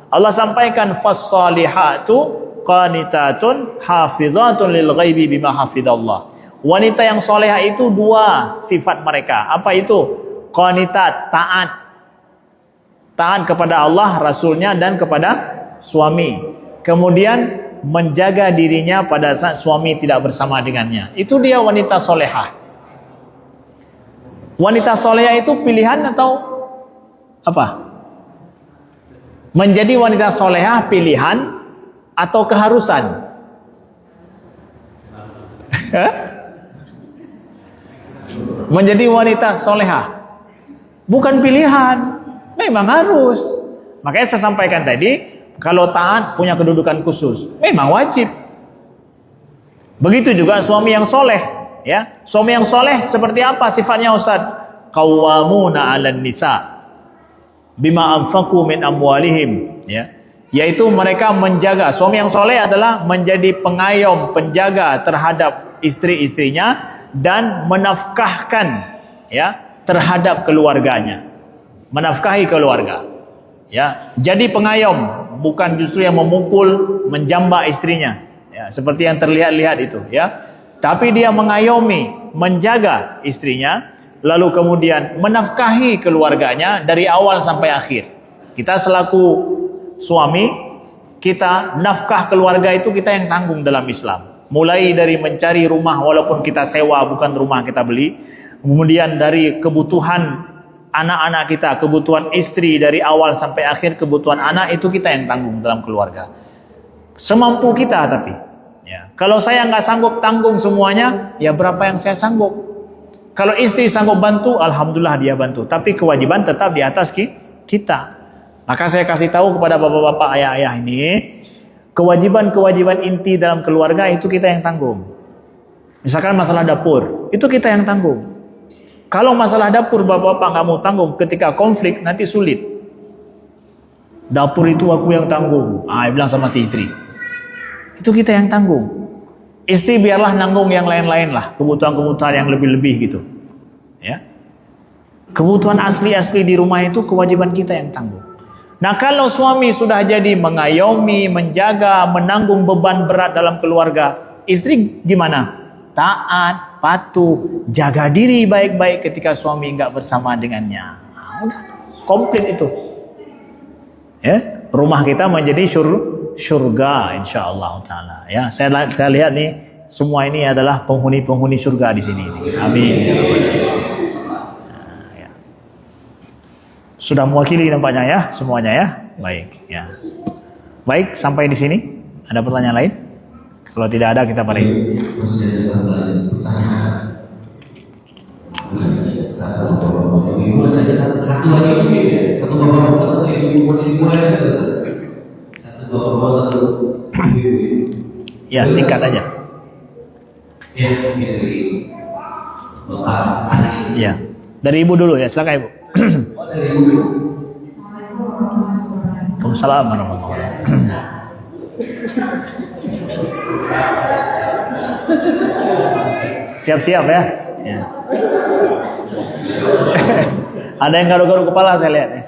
Allah sampaikan fas-salihatu qanitatun hafizatun lil ghaibi bima hafizallah. Wanita yang solehah itu dua sifat mereka. Apa itu? Qanitat, taat. Taat kepada Allah, Rasulnya, dan kepada suami. Kemudian menjaga dirinya pada saat suami tidak bersama dengannya. Itu dia wanita solehah. Wanita solehah itu pilihan atau apa? Menjadi wanita solehah pilihan atau keharusan? Menjadi wanita solehah bukan pilihan, memang harus. Makanya saya sampaikan tadi, kalau taat punya kedudukan khusus, memang wajib. Begitu juga suami yang soleh, ya. Suami yang soleh seperti apa sifatnya, Ustaz? Qawwamuna 'alan nisa bima anfaqu min amwalihim, ya. Yaitu mereka menjaga, suami yang soleh adalah menjadi pengayom, penjaga terhadap istri-istrinya dan menafkahkan, ya, terhadap keluarganya. Menafkahi keluarga, ya. Jadi pengayom, bukan justru yang memukul, menjambak istrinya, ya, seperti yang terlihat-lihat itu, ya. Tapi dia mengayomi, menjaga istrinya, lalu kemudian menafkahi keluarganya dari awal sampai akhir. Kita selaku suami, kita nafkah keluarga itu kita yang tanggung dalam Islam. Mulai dari mencari rumah walaupun kita sewa, bukan rumah kita beli. Kemudian dari kebutuhan anak-anak kita, kebutuhan istri dari awal sampai akhir, kebutuhan anak itu kita yang tanggung dalam keluarga. Semampu kita tapi, ya. Kalau saya nggak sanggup tanggung semuanya, ya berapa yang saya sanggup. Kalau istri sanggup bantu, alhamdulillah dia bantu. Tapi kewajiban tetap di atas kita. Maka saya kasih tahu kepada bapak-bapak, ayah-ayah ini, kewajiban-kewajiban inti dalam keluarga itu kita yang tanggung. Misalkan masalah dapur, itu kita yang tanggung. Kalau masalah dapur bapak-bapak nggak mau tanggung, ketika konflik nanti sulit. Dapur itu aku yang tanggung. Bilang sama si istri. Itu kita yang tanggung. Istri biarlah nanggung yang lain-lain lah, kebutuhan-kebutuhan yang lebih-lebih gitu, ya. Kebutuhan asli-asli di rumah itu kewajiban kita yang tanggung. Nah, kalau suami sudah jadi mengayomi, menjaga, menanggung beban berat dalam keluarga, istri gimana? Taat, patuh, jaga diri baik-baik ketika suami nggak bersama dengannya. Udah, komplit itu. Ya, rumah kita menjadi surga insyaallah taala. Ya, saya lihat nih semua ini adalah penghuni-penghuni surga di sini. Amin. Ya. Sudah mewakili nampaknya ya semuanya ya. Baik, ya. Baik, sampai di sini. Ada pertanyaan lain? Kalau tidak ada kita paling. Masih ada pertanyaan. Satu lagi mungkin ya. Satu bapak-bapak, satu ibu masih dimulai ada. Satu bapak-bapak, satu ibu. Ya, singkat aja. Ya, dari bapak. Ya, dari ibu dulu ya, silakan ibu. Oh, dari ibu. Waalaikumsalam warahmatullahi wabarakatuh. Siap-siap ya. Ya. Ada yang garuk-garuk kepala saya lihat ya.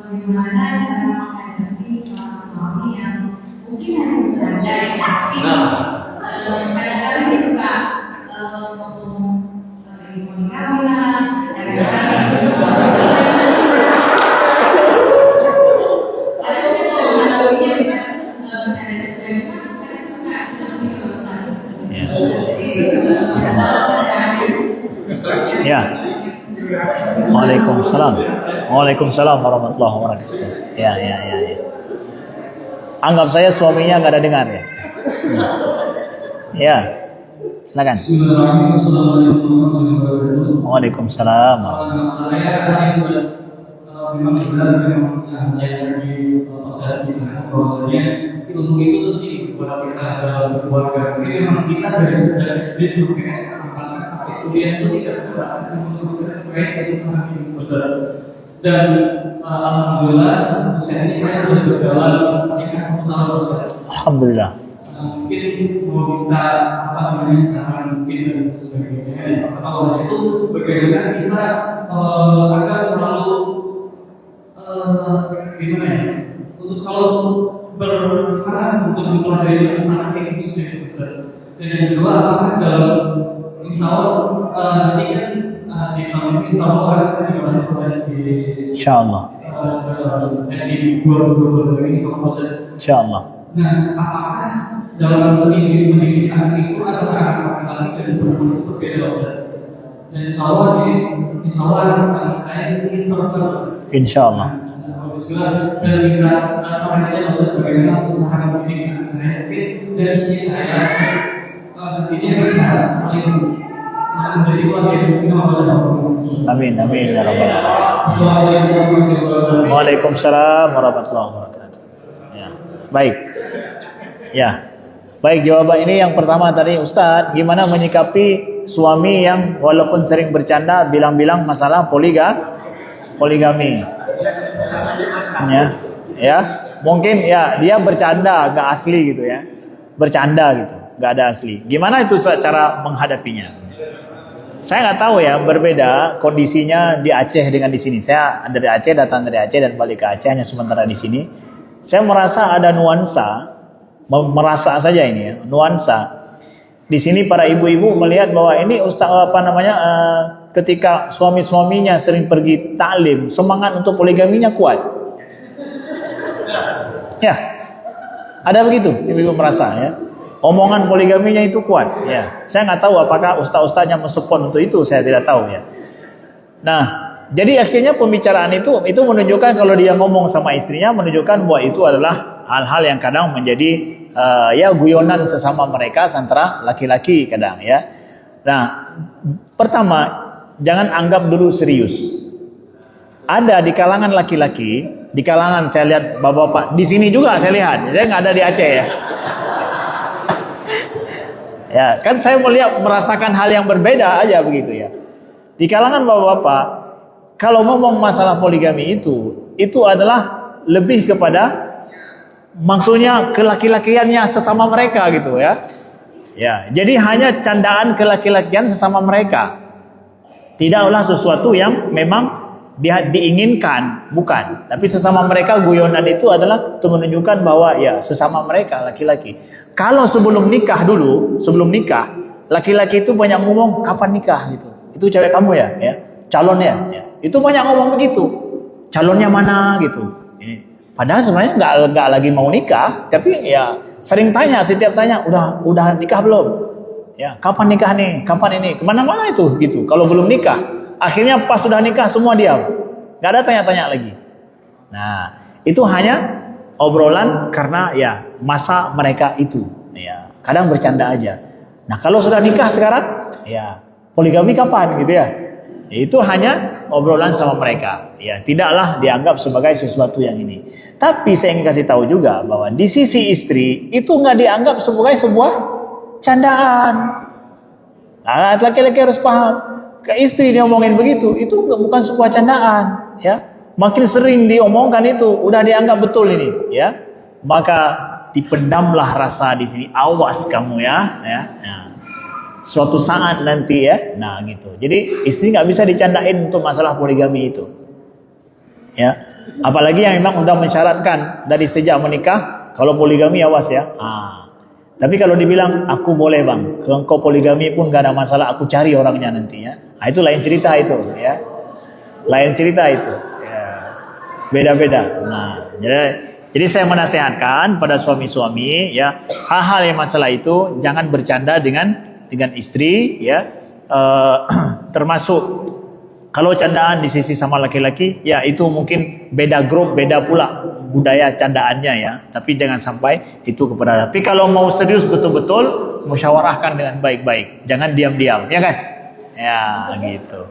Bagaimana cara menghadapi seorang suami yang mungkin hanya bercanda ya, tapi kadang-kadang dia suka ngomong sebagai kami lah, ada mengawinya dengan bercanda cuma kadang suka Ya. Waalaikumsalam. Waalaikumsalam warahmatullahi wabarakatuh. Ya. Anggap saya suaminya nggak ada dengar ya. Ya. Silakan. Waalaikumsalam. Saya tadi sudah memang benar memang yang di Ustaz bicara bahwasanya ilmu itu tadi buat kita dalam keluarga. Mungkin memang kita dari sejak SD sampai sampai kuliah itu tidak pernah ilmu terkait dengan Ustaz. Dan alhamdulillah saya ini saya sudah berjalan sekitar 1 tahun Ustaz. Alhamdulillah. Mungkin mau minta apa namanya saran mungkin dan sebagainya. Kalau itu bagaimana kita agar selalu gimana ya? Untuk selalu bersemangat untuk mempelajari anak ini khususnya. Dan yang kedua, apakah dalam insya Allah nanti kan di tahun ini insya Allah ada saya di Insyaallah. di 2022 ini Pak Ustaz. Insyaallah. Nah, apakah dalam segi mendidik anak itu antara laki-laki dan perempuan itu berbeda Ustaz? Dan insya Allah anak saya ini terus. Insyaallah. Bismillah, dan kita sebenarnya Ustaz bagaimana usaha mendidik anak saya dan istri saya nantinya bisa saling menjadi keluarga yang kita. Amin amin ya rabbal alamin. Assalamualaikum warahmatullahi wabarakatuh. Waalaikumsalam warahmatullahi wabarakatuh. Ya. Baik. Ya. Baik, jawaban ini yang pertama tadi Ustadz, gimana menyikapi suami yang walaupun sering bercanda bilang-bilang masalah poligami. Ya. Mungkin ya dia bercanda nggak asli gitu ya. Bercanda gitu, nggak ada asli. Gimana itu cara menghadapinya? Saya nggak tahu ya, berbeda kondisinya di Aceh dengan di sini. Saya dari Aceh, datang dari Aceh dan balik ke Aceh hanya sementara di sini. Saya merasa ada nuansa, merasa saja ini ya, nuansa. Di sini para ibu-ibu melihat bahwa ini ketika suami-suaminya sering pergi taklim, semangat untuk poligaminya kuat. Ya, ada begitu ibu-ibu merasa ya. Omongan poligaminya itu kuat ya. Saya nggak tahu apakah ustaz-ustaznya mensupport untuk itu, saya tidak tahu ya. Nah, jadi akhirnya pembicaraan itu menunjukkan kalau dia ngomong sama istrinya menunjukkan bahwa itu adalah hal-hal yang kadang menjadi ya guyonan sesama mereka antara laki-laki kadang ya. Nah, pertama jangan anggap dulu serius. Ada di kalangan laki-laki, di kalangan saya lihat bapak-bapak, di sini juga saya lihat. Saya nggak ada di Aceh ya. Ya, kan saya merasakan hal yang berbeda aja begitu ya. Di kalangan bapak-bapak, kalau ngomong masalah poligami itu adalah lebih kepada maksudnya kelaki-lakiannya sesama mereka gitu ya. Ya, jadi hanya candaan kelaki-lakian sesama mereka. Tidaklah sesuatu yang memang diinginkan, bukan. Tapi sesama mereka guyonan itu adalah untuk menunjukkan bahwa ya sesama mereka laki-laki. Kalau sebelum nikah, laki-laki itu banyak ngomong kapan nikah gitu. Itu cewek kamu ya, calonnya. Ya. Itu banyak ngomong begitu. Calonnya mana gitu. Padahal sebenarnya nggak lagi mau nikah, tapi ya sering tanya, setiap tanya udah nikah belum? Ya kapan nikah nih? Kapan ini? Kemana-mana itu gitu. Kalau belum nikah. Akhirnya pas sudah nikah semua diam. Gak ada tanya-tanya lagi. Nah, itu hanya obrolan karena ya masa mereka itu. Ya, kadang bercanda aja. Nah, kalau sudah nikah sekarang, ya poligami kapan gitu ya? Itu hanya obrolan sama mereka. Ya, tidaklah dianggap sebagai sesuatu yang ini. Tapi saya ingin kasih tahu juga bahwa di sisi istri itu nggak dianggap sebagai sebuah candaan. Nah, laki-laki harus paham. Ke istri dia omongin begitu, itu bukan sebuah candaan, ya. Makin sering diomongkan itu, udah dianggap betul ini, ya. Maka dipendamlah rasa di sini, awas kamu ya. Suatu saat nanti ya, nah gitu. Jadi istri nggak bisa dicandain untuk masalah poligami itu, ya. Apalagi yang memang udah mensyaratkan dari sejak menikah, kalau poligami awas ya. Tapi kalau dibilang aku boleh bang, engkau poligami pun gak ada masalah, aku cari orangnya nanti ya. Nah, itu lain cerita itu ya. Lain cerita itu. Ya. Beda-beda. Nah, jadi saya menasehatkan pada suami-suami ya, hal-hal yang masalah itu jangan bercanda dengan istri ya. Termasuk kalau candaan di sisi sama laki-laki ya itu mungkin beda grup, beda pula budaya candaannya ya, tapi jangan sampai itu kepada. Tapi kalau mau serius betul-betul, musyawarahkan dengan baik-baik, jangan diam-diam, ya kan? Ya gitu.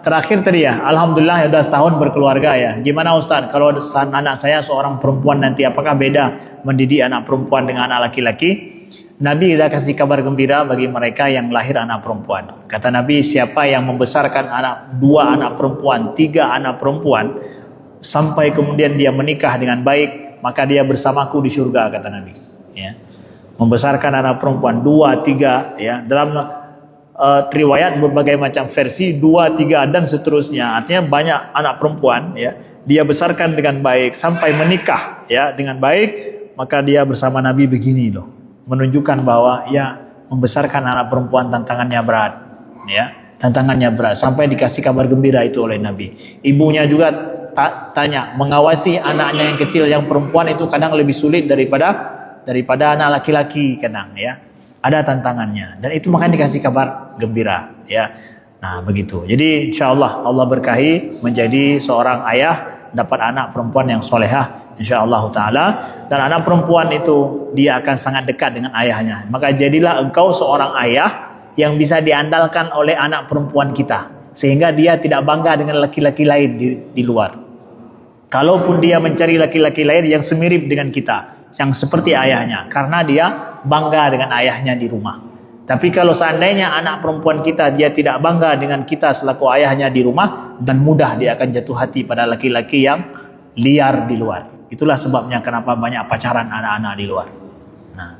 Terakhir tadi ya, alhamdulillah ya udah setahun berkeluarga ya. Gimana Ustaz? Kalau anak saya seorang perempuan nanti, apakah beda mendidik anak perempuan dengan anak laki-laki? Nabi sudah kasih kabar gembira bagi mereka yang lahir anak perempuan. Kata Nabi, siapa yang membesarkan 2 anak perempuan, 3 anak perempuan, sampai kemudian dia menikah dengan baik, maka dia bersamaku di surga, kata Nabi. Ya. Membesarkan anak perempuan 2, 3, ya. Dalam riwayat berbagai macam versi 2, 3 dan seterusnya. Artinya banyak anak perempuan, ya. Dia besarkan dengan baik sampai menikah, ya, dengan baik, maka dia bersama Nabi begini loh, menunjukkan bahwa ya membesarkan anak perempuan tantangannya berat, ya. Tantangannya berat sampai dikasih kabar gembira itu oleh Nabi. Ibunya juga tanya, mengawasi anaknya yang kecil yang perempuan itu kadang lebih sulit daripada anak laki-laki kadang ya. Ada tantangannya dan itu makanya dikasih kabar gembira ya. Nah, begitu. Jadi insyaallah Allah berkahi menjadi seorang ayah, dapat anak perempuan yang solehah insyaallah taala, dan anak perempuan itu dia akan sangat dekat dengan ayahnya. Maka jadilah engkau seorang ayah yang bisa diandalkan oleh anak perempuan kita, sehingga dia tidak bangga dengan laki-laki lain di luar. Kalaupun dia mencari laki-laki lain yang semirip dengan kita, yang seperti ayahnya, karena dia bangga dengan ayahnya di rumah. Tapi kalau seandainya anak perempuan kita dia tidak bangga dengan kita selaku ayahnya di rumah, dan mudah dia akan jatuh hati pada laki-laki yang liar di luar. Itulah sebabnya kenapa banyak pacaran anak-anak di luar. Nah,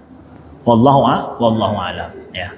wallahu a'lam ya.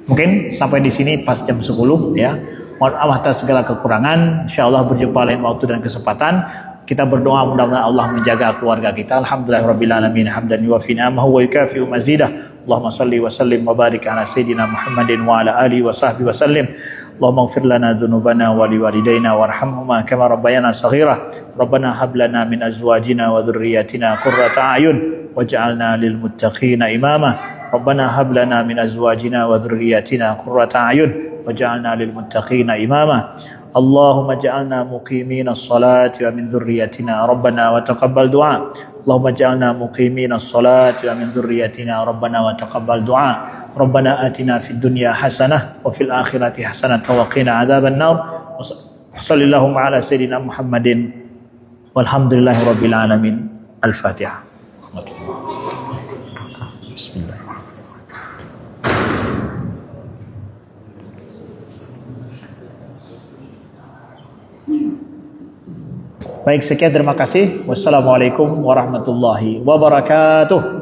Mungkin sampai di sini pas jam 10 ya. Mohon maaf atas segala kekurangan. Insyaallah berjumpa lain waktu dan kesempatan. Kita berdoa mudah-mudahan Allah menjaga keluarga kita. Alhamdulillahirabbil alamin hamdan yuwafi ni'amahu wa yukafi'u mazidah. Allahumma shalli wa sallim wa barik ala sayidina Muhammadin wa ala alihi wa sahbihi wa sallim. Allahumma ighfir lana dhunubana wa liwalidayna warhamhuma kama rabbayana shaghira. Rabbana hab lana min azwajina wa dhurriyyatina qurrata a'yun waj'alna lil muttaqina imama. Rabbana hab lana min azwajina wa dhurriyyatina qurrata a'yun waj'alna lil muttaqina imama. Allahumma ja'alna muqimina as-salati wa min dhurriyyatina Rabbana wa taqabbal du'a. Allahumma ja'alna muqimina as-salati wa min dhurriyyatina Rabbana wa taqabbal du'a. Rabbana atina fid dunya hasanah wa fil akhirati hasanah wa qina adzaban nar. Wa sallallahu ala sayidina Muhammadin walhamdulillahi rabbil alamin. Al-Fatihah. Bismillah. Baik, sekian, terima kasih. Wassalamualaikum warahmatullahi wabarakatuh.